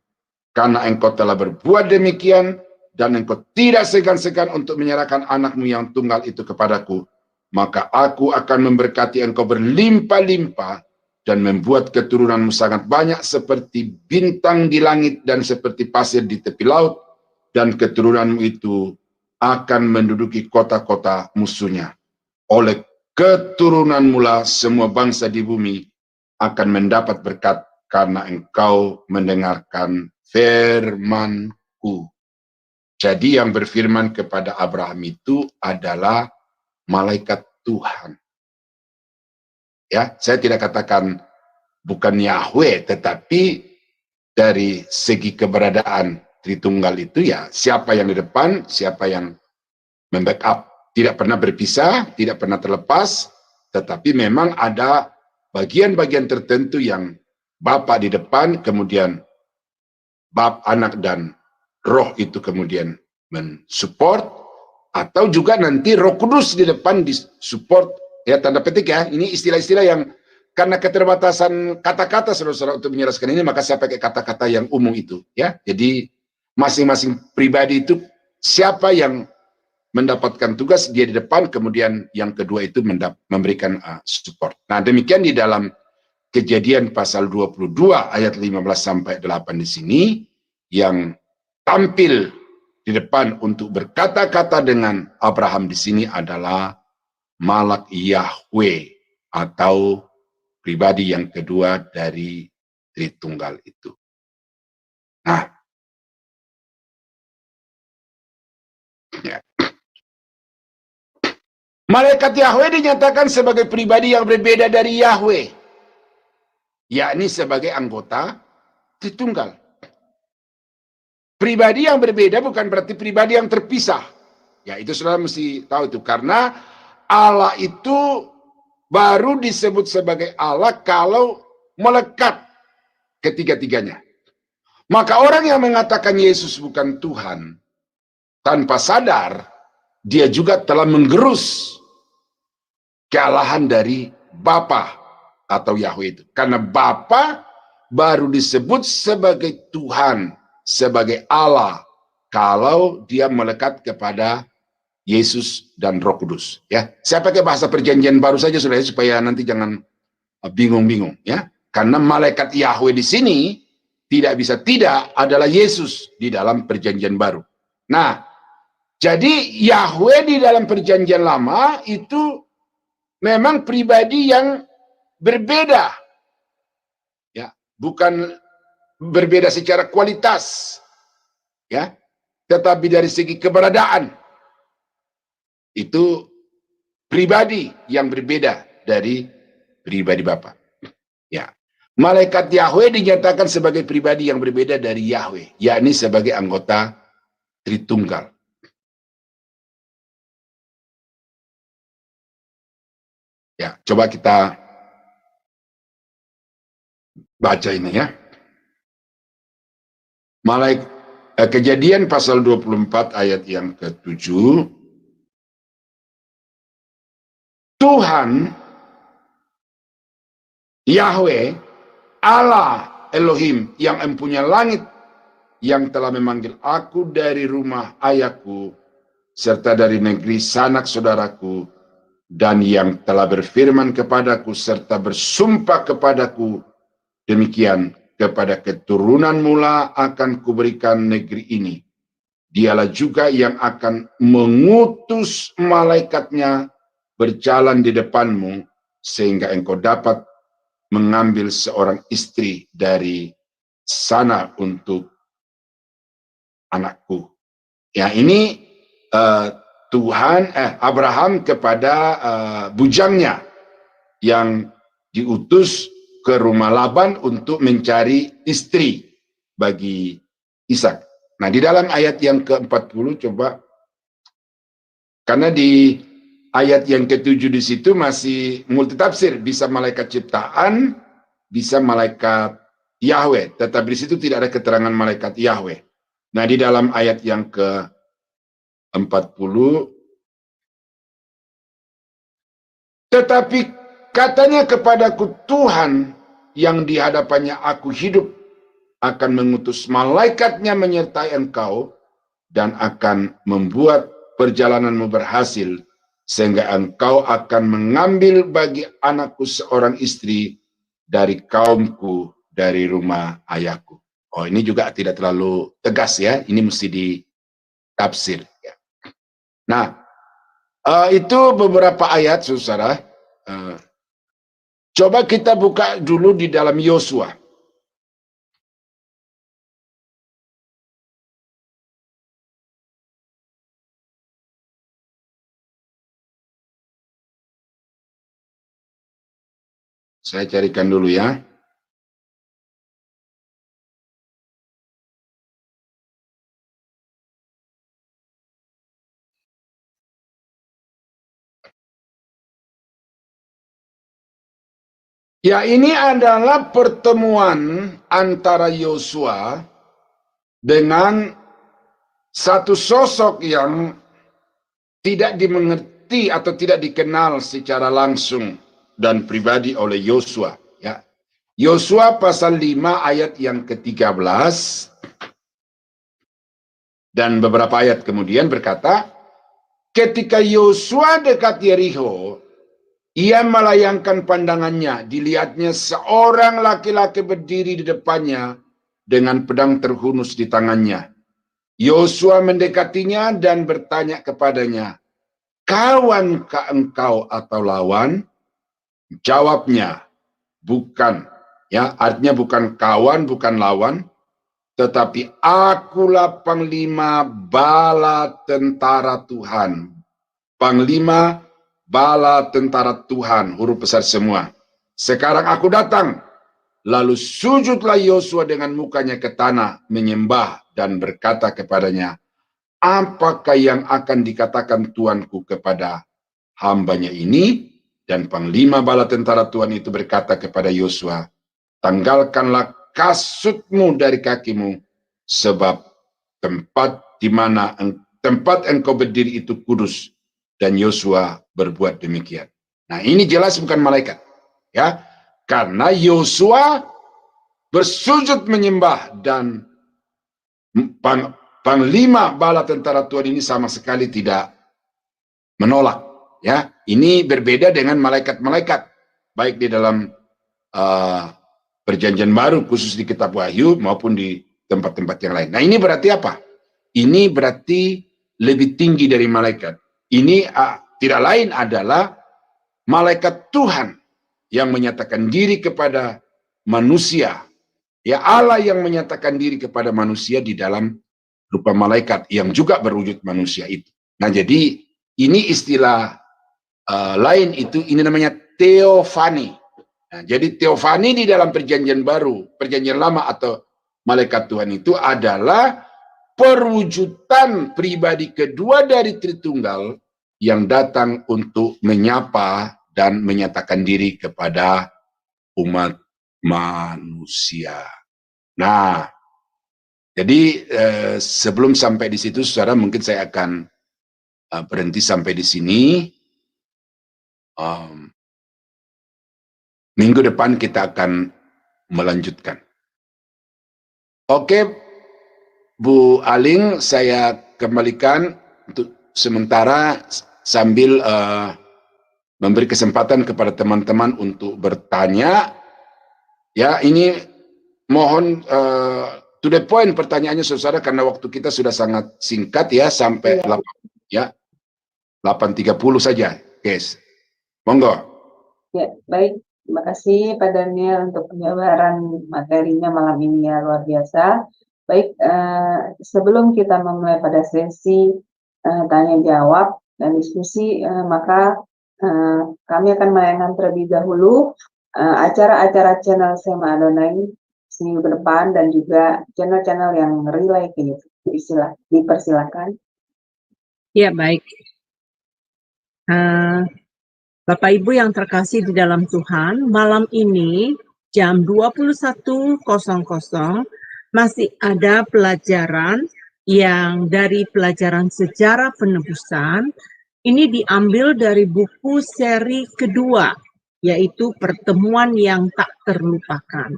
Karena engkau telah berbuat demikian, dan engkau tidak segan-segan untuk menyerahkan anakmu yang tunggal itu kepadaku, maka aku akan memberkati engkau berlimpah-limpah, dan membuat keturunanmu sangat banyak seperti bintang di langit dan seperti pasir di tepi laut, dan keturunanmu itu akan menduduki kota-kota musuhnya. Oleh keturunanmu lah semua bangsa di bumi akan mendapat berkat, karena engkau mendengarkan firman-Ku. Jadi yang berfirman kepada Abraham itu adalah malaikat Tuhan. Ya, saya tidak katakan bukan Yahweh, tetapi dari segi keberadaan Tritunggal itu ya siapa yang di depan, siapa yang membackup. Tidak pernah berpisah, tidak pernah terlepas, tetapi memang ada bagian-bagian tertentu yang Bapa di depan, kemudian Bapa, Anak, dan Roh itu kemudian mensupport, atau juga nanti Roh Kudus di depan disupport, ya tanda petik ya, ini istilah-istilah yang karena keterbatasan kata-kata saudara-saudara untuk menjelaskan ini, maka saya pakai kata-kata yang umum itu, ya. Jadi masing-masing pribadi itu siapa yang mendapatkan tugas, dia di depan, kemudian yang kedua itu memberikan support. Nah, demikian di dalam Kejadian pasal 22 ayat 15 sampai 8 di sini, yang tampil di depan untuk berkata-kata dengan Abraham di sini adalah Malak Yahweh, atau pribadi yang kedua dari Tritunggal itu. Nah, ya. Malaikat Yahweh dinyatakan sebagai pribadi yang berbeda dari Yahweh, yakni sebagai anggota Tritunggal. Pribadi yang berbeda bukan berarti pribadi yang terpisah. Ya, itu saudara mesti tahu itu. Karena Allah itu baru disebut sebagai Allah kalau melekat ketiga-tiganya. Maka orang yang mengatakan Yesus bukan Tuhan, tanpa sadar, dia juga telah menggerus kealahan dari Bapa atau Yahweh itu. Karena Bapa baru disebut sebagai Tuhan, sebagai Allah, kalau dia melekat kepada Yesus dan Roh Kudus. Ya, saya pakai bahasa Perjanjian Baru saja saudara, supaya nanti jangan bingung-bingung. Ya, karena malaikat Yahweh di sini tidak bisa tidak adalah Yesus di dalam Perjanjian Baru. Nah, jadi Yahweh di dalam Perjanjian Lama itu memang pribadi yang berbeda, ya, bukan berbeda secara kualitas, ya, tetapi dari segi keberadaan itu pribadi yang berbeda dari pribadi Bapa. Ya, malaikat Yahweh dinyatakan sebagai pribadi yang berbeda dari Yahweh, yakni sebagai anggota Tritunggal. Ya, coba kita baca ini ya. Kejadian pasal 24 ayat yang ke-7. Tuhan Yahweh Allah Elohim yang empunya langit, yang telah memanggil aku dari rumah ayahku serta dari negeri sanak saudaraku, dan yang telah berfirman kepadaku serta bersumpah kepadaku demikian, kepada keturunan mula akan kuberikan negeri ini. Dialah juga yang akan mengutus malaikatnya berjalan di depanmu, sehingga engkau dapat mengambil seorang istri dari sana untuk anakku. Ya, ini Abraham kepada bujangnya yang diutus ke rumah Laban untuk mencari istri bagi Ishak. Nah, di dalam ayat yang ke-40 coba, karena di ayat yang ke-7 di situ masih multitafsir, bisa malaikat ciptaan, bisa malaikat Yahweh, tetapi di situ tidak ada keterangan malaikat Yahweh. Nah, di dalam ayat yang ke-40, tetapi katanya kepadaku, Tuhan yang di hadapannya aku hidup akan mengutus malaikatnya menyertai engkau dan akan membuat perjalananmu berhasil, sehingga engkau akan mengambil bagi anakku seorang istri dari kaumku, dari rumah ayahku. Oh, ini juga tidak terlalu tegas ya, ini mesti ditafsir. Ya. Nah, itu beberapa ayat, saudara. Coba kita buka dulu di dalam Yosua. Saya carikan dulu ya. Ya, ini adalah pertemuan antara Yosua dengan satu sosok yang tidak dimengerti atau tidak dikenal secara langsung dan pribadi oleh Yosua. Ya. Yosua pasal 5 ayat yang ke-13 dan beberapa ayat kemudian berkata, ketika Yosua dekat Yerikho, ia melayangkan pandangannya, dilihatnya seorang laki-laki berdiri di depannya dengan pedang terhunus di tangannya. Yosua mendekatinya dan bertanya kepadanya, kawankah engkau atau lawan? Jawabnya, bukan. Ya, artinya bukan kawan, bukan lawan, tetapi akulah panglima bala tentara Tuhan. Panglima bala tentara Tuhan, huruf besar semua. Sekarang aku datang. Lalu sujudlah Yosua dengan mukanya ke tanah, menyembah dan berkata kepadanya, apakah yang akan dikatakan Tuanku kepada hambanya ini? Dan panglima bala tentara Tuhan itu berkata kepada Yosua, tanggalkanlah kasutmu dari kakimu, sebab tempat engkau berdiri itu kudus. Dan Yosua berbuat demikian. Nah, ini jelas bukan malaikat, ya, karena Yosua bersujud menyembah dan panglima bala tentara Tuhan ini sama sekali tidak menolak. Ya, ini berbeda dengan malaikat-malaikat, baik di dalam Perjanjian Baru khusus di Kitab Wahyu maupun di tempat-tempat yang lain. Nah, ini berarti apa? Ini berarti lebih tinggi dari malaikat. Ini tidak lain adalah malaikat Tuhan yang menyatakan diri kepada manusia. Ya, Allah yang menyatakan diri kepada manusia di dalam rupa malaikat yang juga berwujud manusia itu. Nah, jadi ini istilah lain itu, ini namanya teofani. Nah, jadi teofani di dalam Perjanjian Baru, Perjanjian Lama atau malaikat Tuhan itu adalah perwujudan pribadi kedua dari Tritunggal yang datang untuk menyapa dan menyatakan diri kepada umat manusia. Nah, jadi sebelum sampai di situ, saudara, mungkin saya akan berhenti sampai di sini. Minggu depan kita akan melanjutkan. Oke, Bu Aling, saya kembalikan untuk sementara sambil memberi kesempatan kepada teman-teman untuk bertanya. Ya, ini mohon to the point pertanyaannya, saudara, karena waktu kita sudah sangat singkat ya, sampai 8.30 saja, guys. Monggo. Ya, baik. Terima kasih Pak Daniel untuk penjabaran materinya malam ini ya, luar biasa. Baik, sebelum kita memulai pada sesi tanya jawab dan diskusi, maka kami akan melayangkan terlebih dahulu acara-acara channel Sema Adonai seminggu ke depan dan juga channel-channel yang relay gitu. Dipersilakan. Ya, baik. Bapak Ibu yang terkasih di dalam Tuhan, malam ini jam 21.00 masih ada pelajaran yang dari pelajaran sejarah penebusan. Ini diambil dari buku seri kedua, yaitu Pertemuan yang Tak Terlupakan.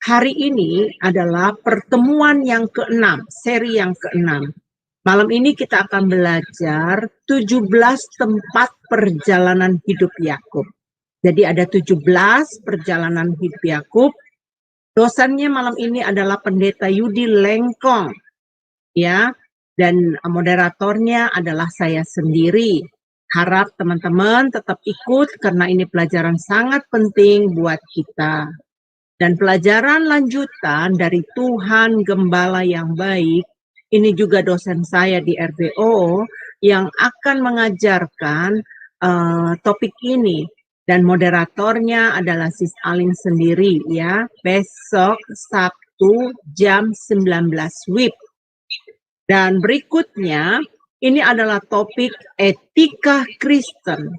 Hari ini adalah pertemuan yang ke-6, seri yang ke-6. Malam ini kita akan belajar 17 tempat perjalanan hidup Yakub. Jadi ada 17 perjalanan hidup Yakub. Dosennya malam ini adalah Pendeta Yudi Lengkong, ya, dan moderatornya adalah saya sendiri. Harap teman-teman tetap ikut karena ini pelajaran sangat penting buat kita. Dan pelajaran lanjutan dari Tuhan Gembala yang Baik, ini juga dosen saya di RBO yang akan mengajarkan topik ini, Dan moderatornya adalah Sis Aling sendiri ya. Besok Sabtu jam 19 WIB. Dan berikutnya ini adalah topik etika Kristen.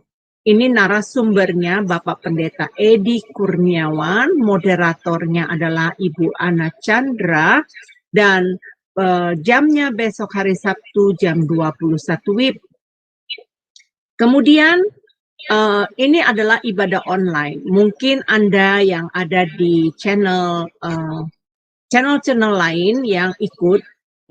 Ini narasumbernya Bapak Pendeta Edi Kurniawan, moderatornya adalah Ibu Ana Chandra, dan jamnya besok hari Sabtu jam 21 WIB. Kemudian ini adalah ibadah online. Mungkin Anda yang ada di channel-channel lain yang ikut,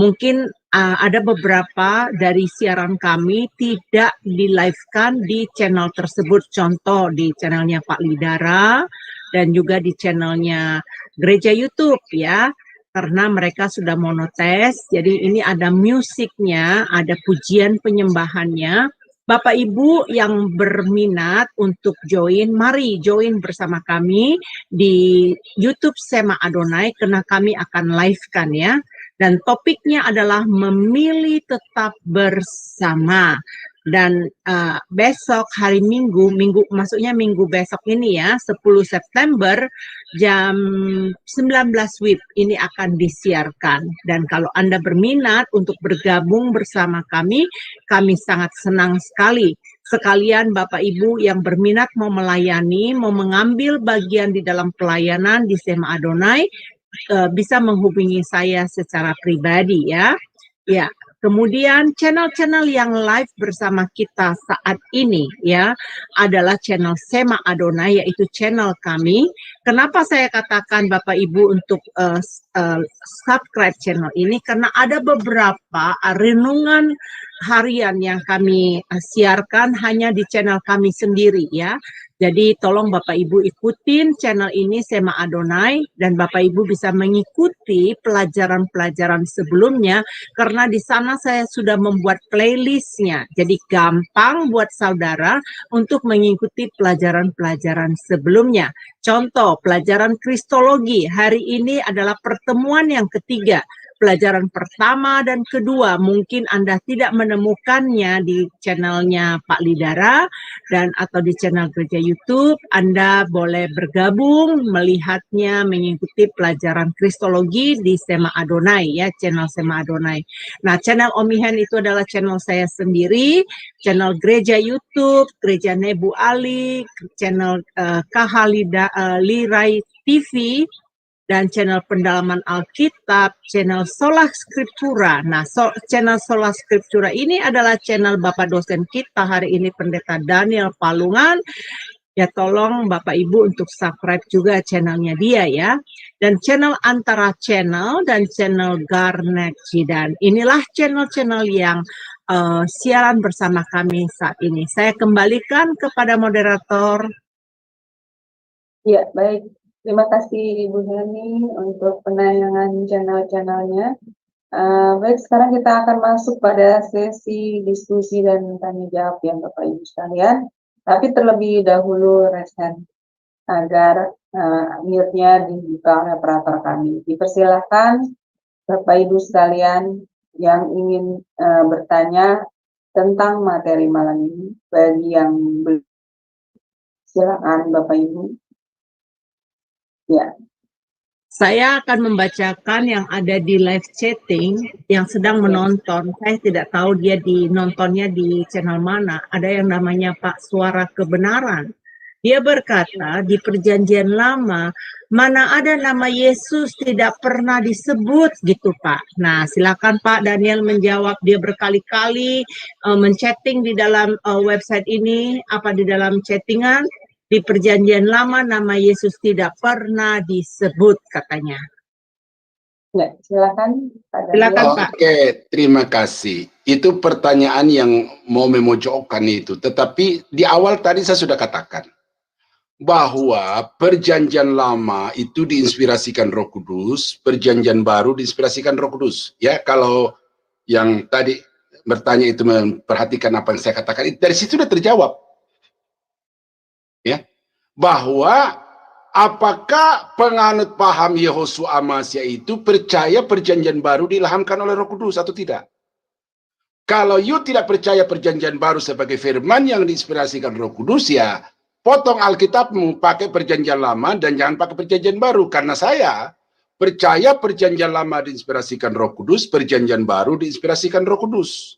mungkin ada beberapa dari siaran kami tidak di-live-kan di channel tersebut. Contoh di channelnya Pak Lidara dan juga di channelnya Gereja YouTube ya. Karena mereka sudah monotes, jadi ini ada musiknya, ada pujian penyembahannya. Bapak Ibu yang berminat untuk join, mari join bersama kami di YouTube Sema Adonai karena kami akan live-kan ya. Dan topiknya adalah memilih tetap bersama. Dan besok hari Minggu maksudnya minggu besok ini ya, 10 September jam 19 WIB ini akan disiarkan. Dan kalau Anda berminat untuk bergabung bersama kami sangat senang sekali. Sekalian Bapak Ibu yang berminat mau melayani, mau mengambil bagian di dalam pelayanan di Sema Adonai, bisa menghubungi saya secara pribadi ya. Ya, kemudian channel-channel yang live bersama kita saat ini ya adalah channel Sema Adonai, yaitu channel kami. Kenapa saya katakan Bapak Ibu untuk subscribe channel ini? Karena ada beberapa renungan harian yang kami siarkan hanya di channel kami sendiri ya. Jadi tolong Bapak Ibu ikutin channel ini Sema Adonai dan Bapak Ibu bisa mengikuti pelajaran-pelajaran sebelumnya karena di sana saya sudah membuat playlistnya. Jadi gampang buat saudara untuk mengikuti pelajaran-pelajaran sebelumnya. Contoh pelajaran Kristologi hari ini adalah pertemuan yang ketiga. Pelajaran pertama dan kedua mungkin Anda tidak menemukannya di channelnya Pak Lidara dan atau di channel Gereja YouTube. Anda boleh bergabung melihatnya, mengikuti pelajaran Kristologi di Sema Adonai ya, channel Sema Adonai. Nah, channel Omihen itu adalah channel saya sendiri, channel Gereja YouTube, Gereja Nebu Ali, channel Kahalida Lirai TV, dan channel pendalaman Alkitab, channel Sola Scriptura. Nah, channel Sola Scriptura ini adalah channel Bapak dosen kita hari ini, Pendeta Daniel Palungan. Ya, tolong Bapak Ibu untuk subscribe juga channelnya dia ya. Dan channel Antara Channel dan channel Garnet Jidan. Inilah channel-channel yang siaran bersama kami saat ini. Saya kembalikan kepada moderator. Ya, baik. Terima kasih Ibu Hani untuk penayangan channel-channelnya. Baik, sekarang kita akan masuk pada sesi diskusi dan tanya jawab ya Bapak Ibu sekalian. Tapi terlebih dahulu raise hand agar mute-nya dibuka oleh operator kami. Dipersilakan Bapak Ibu sekalian yang ingin bertanya tentang materi malam ini. Bagi yang belum, silakan Bapak Ibu. Ya. Saya akan membacakan yang ada di live chatting yang sedang menonton. Saya tidak tahu dia nontonnya di channel mana. Ada yang namanya Pak Suara Kebenaran. Dia berkata di Perjanjian Lama, mana ada nama Yesus tidak pernah disebut gitu Pak. Nah silakan Pak Daniel menjawab. Dia berkali-kali menchatting di dalam website ini, di dalam chattingan. Di Perjanjian Lama nama Yesus tidak pernah disebut katanya. Ya, silakan Pak. Silakan Pak. Oke, terima kasih. Itu pertanyaan yang mau memojokkan itu. Tetapi di awal tadi saya sudah katakan bahwa Perjanjian Lama itu diinspirasikan Roh Kudus, Perjanjian Baru diinspirasikan Roh Kudus. Ya, kalau yang tadi bertanya itu memperhatikan apa yang saya katakan, dari situ sudah terjawab. Ya, bahwa apakah penganut paham Yehosua Amasya itu percaya Perjanjian Baru diilhamkan oleh Roh Kudus atau tidak? Kalau you tidak percaya Perjanjian Baru sebagai firman yang diinspirasikan Roh Kudus, ya potong Alkitabmu, pakai perjanjian lama dan jangan pakai perjanjian baru. Karena saya percaya perjanjian lama diinspirasikan Roh Kudus, perjanjian baru diinspirasikan Roh Kudus.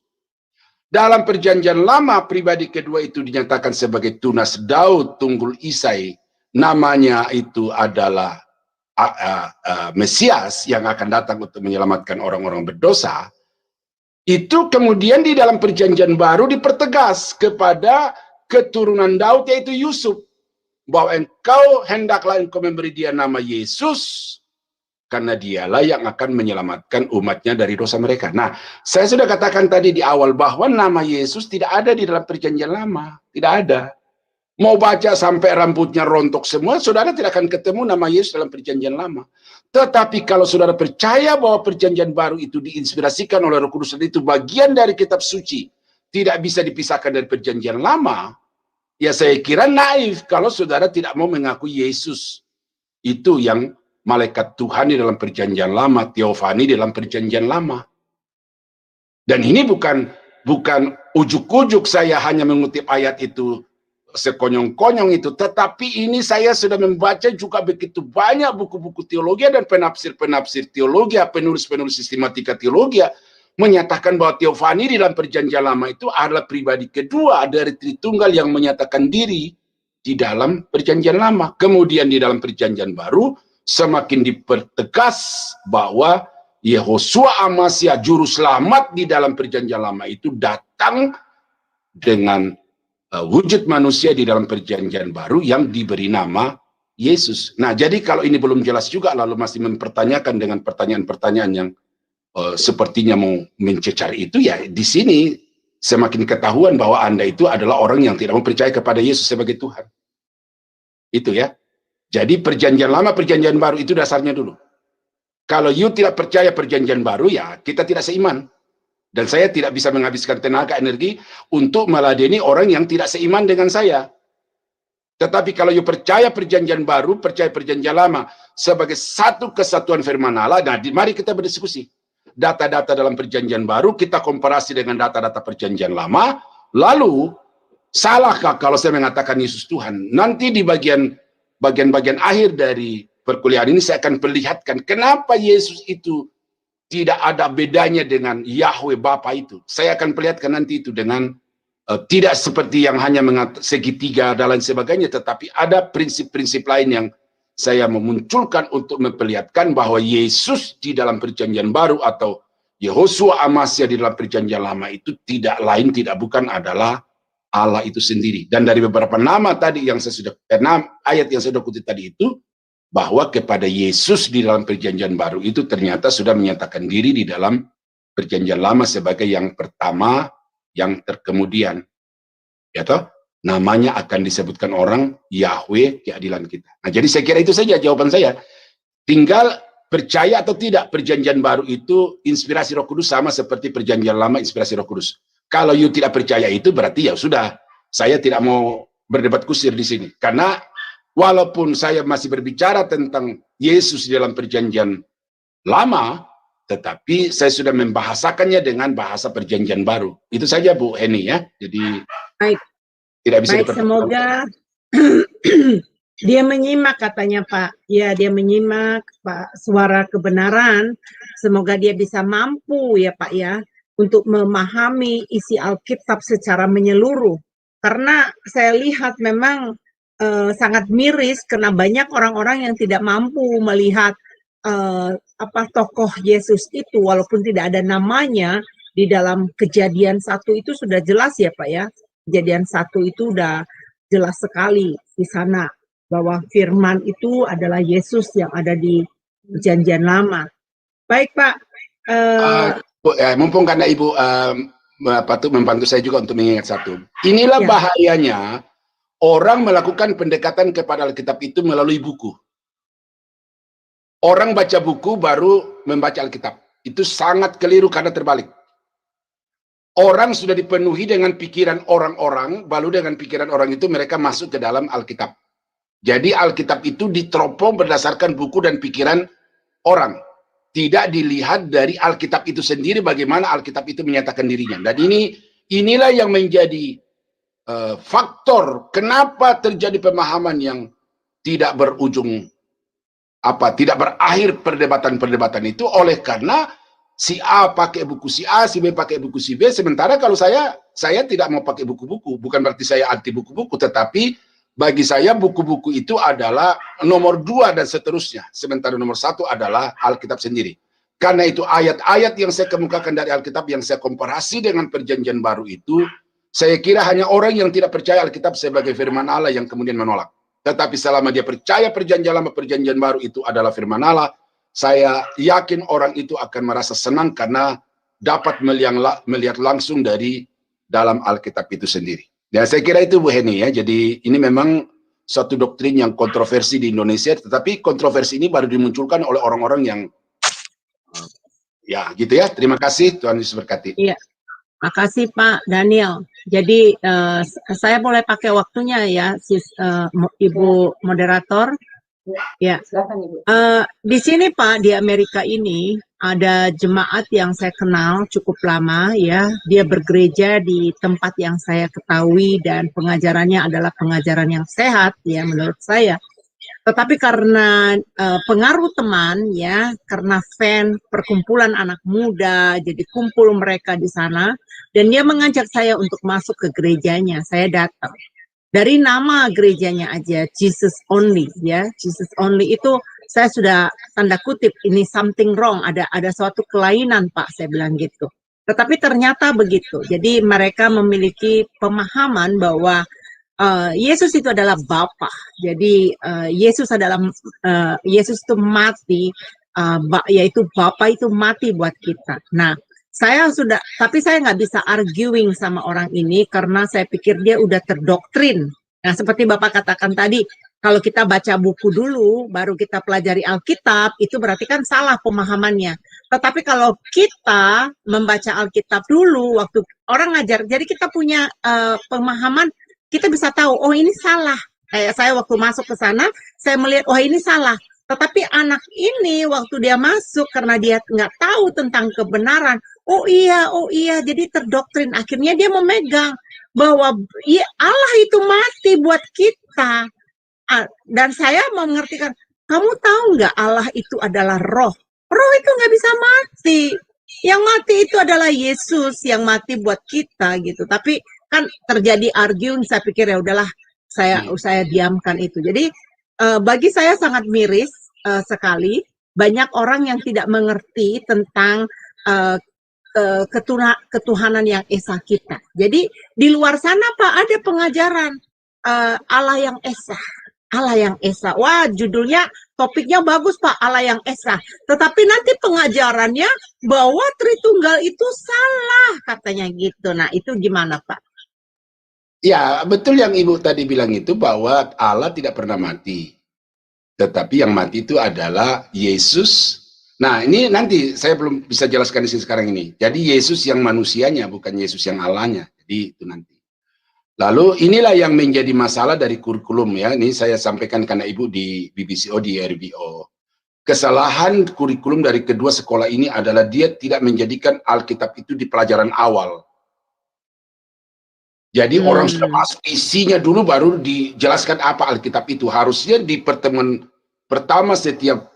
Dalam perjanjian lama, pribadi kedua itu dinyatakan sebagai tunas Daud, tunggul Isai. Namanya itu adalah Mesias yang akan datang untuk menyelamatkan orang-orang berdosa. Itu kemudian di dalam perjanjian baru dipertegas kepada keturunan Daud, yaitu Yusuf, bahwa engkau hendaklah engkau memberi dia nama Yesus, karena dialah yang akan menyelamatkan umatnya dari dosa mereka. Nah, saya sudah katakan tadi di awal bahwa nama Yesus tidak ada di dalam perjanjian lama. Tidak ada. Mau baca sampai rambutnya rontok semua, saudara tidak akan ketemu nama Yesus dalam perjanjian lama. Tetapi kalau saudara percaya bahwa perjanjian baru itu diinspirasikan oleh Roh Kudus, dan itu bagian dari kitab suci, tidak bisa dipisahkan dari perjanjian lama, ya saya kira naif kalau saudara tidak mau mengakui Yesus itu yang malaikat Tuhan di dalam perjanjian lama, teofani di dalam perjanjian lama. Dan ini bukan ujuk-ujuk saya hanya mengutip ayat itu sekonyong-konyong itu, tetapi ini saya sudah membaca juga begitu banyak buku-buku teologi dan penafsir-penafsir teologi, penulis-penulis sistematika teologi menyatakan bahwa teofani di dalam perjanjian lama itu adalah pribadi kedua dari Tritunggal yang menyatakan diri di dalam perjanjian lama. Kemudian di dalam perjanjian baru semakin dipertegas bahwa Yehosua Amasya, juru selamat di dalam perjanjian lama itu datang dengan wujud manusia di dalam perjanjian baru yang diberi nama Yesus. Nah, jadi kalau ini belum jelas juga lalu masih mempertanyakan dengan pertanyaan-pertanyaan yang sepertinya mau mencecar itu, ya di sini semakin ketahuan bahwa Anda itu adalah orang yang tidak mempercayai kepada Yesus sebagai Tuhan. Itu ya. Jadi perjanjian lama, perjanjian baru itu dasarnya dulu. Kalau you tidak percaya perjanjian baru, ya kita tidak seiman. Dan saya tidak bisa menghabiskan tenaga energi untuk meladeni orang yang tidak seiman dengan saya. Tetapi kalau you percaya perjanjian baru, percaya perjanjian lama sebagai satu kesatuan firman Allah, nah mari kita berdiskusi. Data-data dalam perjanjian baru kita komparasi dengan data-data perjanjian lama, lalu salahkah kalau saya mengatakan Yesus Tuhan? Nanti di bagian akhir dari perkuliahan ini saya akan perlihatkan kenapa Yesus itu tidak ada bedanya dengan Yahweh Bapa itu. Saya akan perlihatkan nanti itu dengan tidak seperti yang hanya segitiga dan lain sebagainya, tetapi ada prinsip-prinsip lain yang saya memunculkan untuk memperlihatkan bahwa Yesus di dalam perjanjian baru atau Yehosua Amasya di dalam perjanjian lama itu tidak lain, tidak bukan adalah Allah itu sendiri. Dan dari beberapa nama tadi yang saya sudah ayat yang saya sudah kutip tadi itu, bahwa kepada Yesus di dalam perjanjian baru itu ternyata sudah menyatakan diri di dalam perjanjian lama sebagai yang pertama, yang terkemudian. Ya toh? Namanya akan disebutkan orang Yahweh, keadilan kita. Nah, jadi saya kira itu saja jawaban saya. Tinggal percaya atau tidak perjanjian baru itu inspirasi Roh Kudus sama seperti perjanjian lama inspirasi Roh Kudus. Kalau you tidak percaya itu berarti ya sudah, saya tidak mau berdebat kusir di sini. Karena walaupun saya masih berbicara tentang Yesus di dalam perjanjian lama, tetapi saya sudah membahasakannya dengan bahasa perjanjian baru. Itu saja Bu Heni ya. Jadi baik. Tidak bisa baik, semoga dia menyimak katanya Pak. Ya, dia menyimak Pak suara kebenaran. Semoga dia bisa mampu ya Pak ya untuk memahami isi Alkitab secara menyeluruh. Karena saya lihat memang sangat miris karena banyak orang-orang yang tidak mampu melihat tokoh Yesus itu walaupun tidak ada namanya di dalam Kejadian 1 itu sudah jelas ya Pak ya. Kejadian 1 itu udah jelas sekali di sana bahwa firman itu adalah Yesus yang ada di Perjanjian Lama. Baik Pak. Mumpung karena Ibu membantu saya juga untuk mengingat satu. Inilah Ya. bahayanya orang melakukan pendekatan kepada Alkitab itu melalui buku. Orang baca buku baru membaca Alkitab. Itu sangat keliru karena terbalik. Orang sudah dipenuhi dengan pikiran orang-orang, lalu dengan pikiran orang itu mereka masuk ke dalam Alkitab. Jadi Alkitab itu diteropong berdasarkan buku dan pikiran orang. Tidak dilihat dari Alkitab itu sendiri bagaimana Alkitab itu menyatakan dirinya. Dan inilah yang menjadi faktor kenapa terjadi pemahaman yang tidak berujung tidak berakhir perdebatan-perdebatan itu oleh karena si A pakai buku si A, si B pakai buku si B, sementara kalau saya tidak mau pakai buku-buku, bukan berarti saya anti buku-buku, tetapi bagi saya buku-buku itu adalah nomor 2 dan seterusnya, sementara nomor 1 adalah Alkitab sendiri. Karena itu ayat-ayat yang saya kemukakan dari Alkitab yang saya komparasi dengan perjanjian baru itu, saya kira hanya orang yang tidak percaya Alkitab sebagai firman Allah yang kemudian menolak. Tetapi selama dia percaya perjanjian lama, perjanjian baru itu adalah firman Allah, saya yakin orang itu akan merasa senang karena dapat melihat langsung dari dalam Alkitab itu sendiri. Ya, saya kira itu Bu Heni ya. Jadi ini memang suatu doktrin yang kontroversi di Indonesia, tetapi kontroversi ini baru dimunculkan oleh orang-orang yang ya gitu ya. Terima kasih, Tuhan Yesus berkati. Iya. Makasih Pak Daniel. Jadi saya boleh pakai waktunya ya, Ibu moderator. Ya. Silakan Ibu. Di sini Pak, di Amerika ini ada jemaat yang saya kenal cukup lama ya. Dia bergereja di tempat yang saya ketahui dan pengajarannya adalah pengajaran yang sehat ya menurut saya. Tetapi karena pengaruh teman ya, karena fan perkumpulan anak muda, jadi kumpul mereka di sana, dan dia mengajak saya untuk masuk ke gerejanya. Saya datang. Dari nama gerejanya aja, Jesus Only ya, Jesus Only itu saya sudah tanda kutip ini something wrong, ada suatu kelainan Pak, saya bilang gitu. Tetapi ternyata begitu. Jadi mereka memiliki pemahaman bahwa Yesus itu adalah Bapa. Jadi Yesus itu mati, yaitu Bapa itu mati buat kita. Nah, tapi saya nggak bisa arguing sama orang ini karena saya pikir dia udah terdoktrin. Nah, seperti Bapak katakan tadi, kalau kita baca buku dulu, baru kita pelajari Alkitab, itu berarti kan salah pemahamannya. Tetapi kalau kita membaca Alkitab dulu, waktu orang ngajar, jadi kita punya pemahaman, kita bisa tahu, oh ini salah. Kayak saya waktu masuk ke sana, saya melihat, oh ini salah. Tetapi anak ini waktu dia masuk, karena dia nggak tahu tentang kebenaran, oh iya, jadi terdoktrin. Akhirnya dia memegang bahwa ya, Allah itu mati buat kita. Dan saya mengertikan, kamu tahu nggak Allah itu adalah roh. Roh itu nggak bisa mati. Yang mati itu adalah Yesus yang mati buat kita gitu. Tapi kan terjadi arguing, saya pikir ya udahlah saya diamkan itu. Jadi bagi saya sangat miris sekali banyak orang yang tidak mengerti tentang ketuhanan yang esa kita. Jadi di luar sana Pak ada pengajaran Allah yang esa. Allah yang esa. Wah, judulnya, topiknya bagus Pak, Allah yang esa. Tetapi nanti pengajarannya bahwa Tritunggal itu salah katanya gitu. Nah, itu gimana Pak? Ya, betul yang Ibu tadi bilang itu bahwa Allah tidak pernah mati. Tetapi yang mati itu adalah Yesus. Nah, ini nanti saya belum bisa jelaskan di sini sekarang ini. Jadi Yesus yang manusianya, bukan Yesus yang Allahnya. Jadi itu nanti. Lalu inilah yang menjadi masalah dari kurikulum ya. Ini saya sampaikan karena Ibu di BBCO, di RBO. Kesalahan kurikulum dari kedua sekolah ini adalah dia tidak menjadikan Alkitab itu di pelajaran awal. Jadi orang sudah masuk isinya dulu baru dijelaskan apa Alkitab itu. Harusnya di pertemuan pertama setiap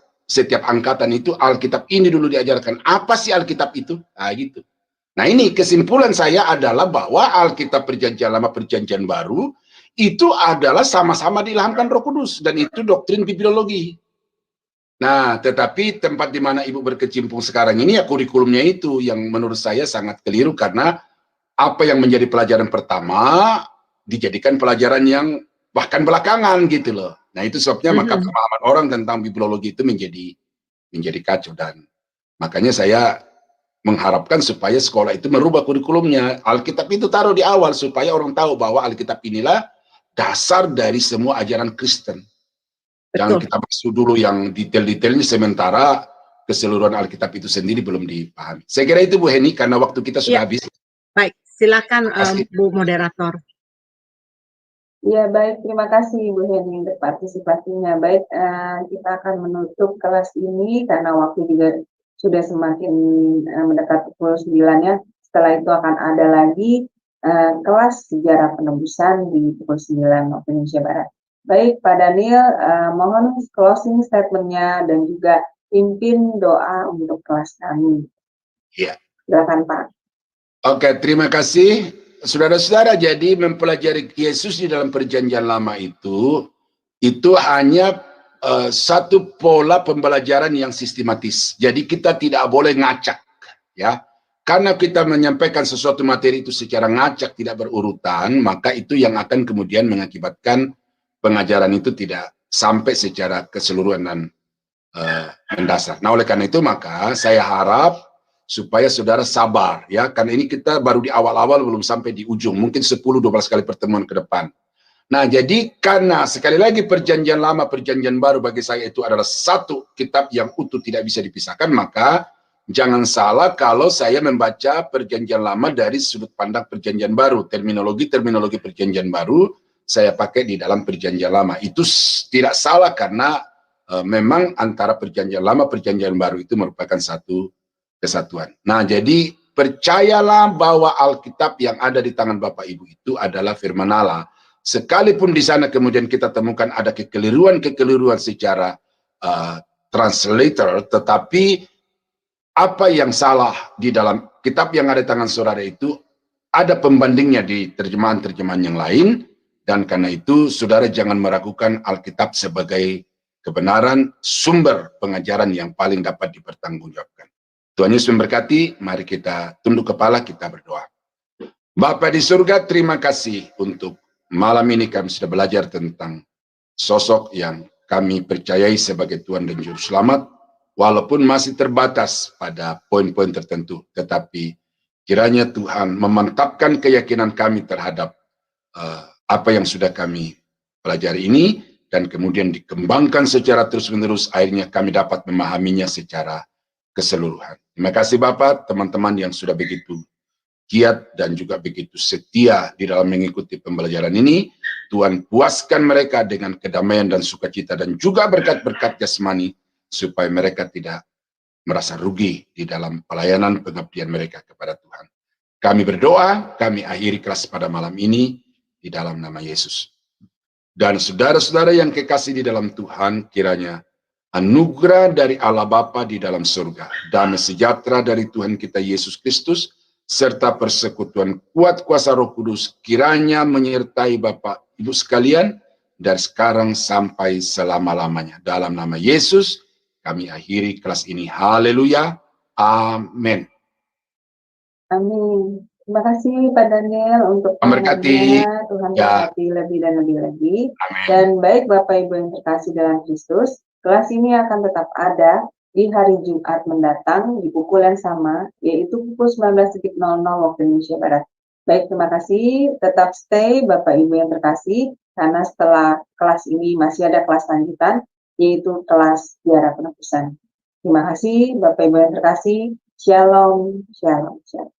angkatan itu Alkitab ini dulu diajarkan. Apa sih Alkitab itu? Nah gitu. Nah ini kesimpulan saya adalah bahwa Alkitab Perjanjian Lama Perjanjian Baru itu adalah sama-sama diilhamkan Roh Kudus dan itu doktrin bibliologi. Nah, tetapi tempat di mana Ibu berkecimpung sekarang ini ya kurikulumnya itu yang menurut saya sangat keliru karena apa yang menjadi pelajaran pertama dijadikan pelajaran yang bahkan belakangan gitu loh. Nah, itu sebabnya maka pemahaman orang tentang bibliologi itu menjadi kacau dan makanya saya mengharapkan supaya sekolah itu merubah kurikulumnya. Alkitab itu taruh di awal supaya orang tahu bahwa Alkitab inilah dasar dari semua ajaran Kristen. Jangan kita masuk dulu yang detail-detailnya sementara keseluruhan Alkitab itu sendiri belum dipahami. Saya kira itu Bu Heni karena waktu kita sudah habis. Baik, silakan Bu moderator. Ya baik, terima kasih Bu Heni untuk partisipasinya. Baik, kita akan menutup kelas ini karena waktu juga sudah semakin mendekati pukul 9 ya. Setelah itu akan ada lagi kelas sejarah penebusan di pukul 9 waktu Indonesia Barat. Baik, Pak Daniel, mohon closing statement-nya dan juga pimpin doa untuk kelas kami. Ya. Silakan, Pak. Oke, terima kasih. Saudara-saudara, jadi mempelajari Yesus di dalam perjanjian lama itu hanya satu pola pembelajaran yang sistematis. Jadi kita tidak boleh ngacak, ya. Karena kita menyampaikan sesuatu materi itu secara ngacak, tidak berurutan, maka itu yang akan kemudian mengakibatkan pengajaran itu tidak sampai secara keseluruhan dan mendasar. Nah, oleh karena itu maka saya harap supaya saudara sabar, ya. Karena ini kita baru di awal-awal, belum sampai di ujung. Mungkin 10-12 kali pertemuan ke depan. Nah, jadi karena sekali lagi perjanjian lama, perjanjian baru bagi saya itu adalah satu kitab yang utuh, tidak bisa dipisahkan, maka jangan salah kalau saya membaca perjanjian lama dari sudut pandang perjanjian baru. Terminologi perjanjian baru saya pakai di dalam perjanjian lama. Itu tidak salah karena memang antara perjanjian lama, perjanjian baru itu merupakan satu kesatuan. Nah, jadi percayalah bahwa Alkitab yang ada di tangan Bapak Ibu itu adalah firman Allah. Sekalipun di sana kemudian kita temukan ada kekeliruan secara translator, tetapi apa yang salah di dalam kitab yang ada di tangan saudara itu ada pembandingnya di terjemahan-terjemahan yang lain, dan karena itu saudara jangan meragukan Alkitab sebagai kebenaran sumber pengajaran yang paling dapat dipertanggungjawabkan. Tuhan Yesus memberkati. Mari kita tunduk kepala, kita berdoa. Bapa di surga, terima kasih untuk malam ini kami sudah belajar tentang sosok yang kami percayai sebagai Tuhan dan Juru Selamat, walaupun masih terbatas pada poin-poin tertentu, tetapi kiranya Tuhan memantapkan keyakinan kami terhadap apa yang sudah kami pelajari ini, dan kemudian dikembangkan secara terus-menerus, akhirnya kami dapat memahaminya secara keseluruhan. Terima kasih Bapak, teman-teman yang sudah begitu giat dan juga begitu setia di dalam mengikuti pembelajaran ini. Tuhan puaskan mereka dengan kedamaian dan sukacita dan juga berkat-berkat jasmani supaya mereka tidak merasa rugi di dalam pelayanan pengabdian mereka kepada Tuhan. Kami berdoa, kami akhiri kelas pada malam ini di dalam nama Yesus. Dan saudara-saudara yang kekasih di dalam Tuhan, kiranya anugerah dari Allah Bapa di dalam surga, damai sejahtera dari Tuhan kita Yesus Kristus, serta persekutuan kuat kuasa Roh Kudus kiranya menyertai Bapak Ibu sekalian dari sekarang sampai selama-lamanya. Dalam nama Yesus kami akhiri kelas ini. Haleluya. Amin. Amin. Terima kasih Pak Daniel untuk Memberkati. pengajarannya. Tuhan Ya. berkati lebih dan lebih lagi. Amin. Dan baik Bapak Ibu yang terkasih dalam Kristus, kelas ini akan tetap ada di hari Jumat mendatang di pukul yang sama, yaitu pukul 19.00 waktu Indonesia Barat. Baik, terima kasih. Tetap stay Bapak Ibu yang terkasih, karena setelah kelas ini masih ada kelas lanjutan, yaitu kelas sejarah penebusan. Terima kasih Bapak Ibu yang terkasih. Shalom, shalom, shalom.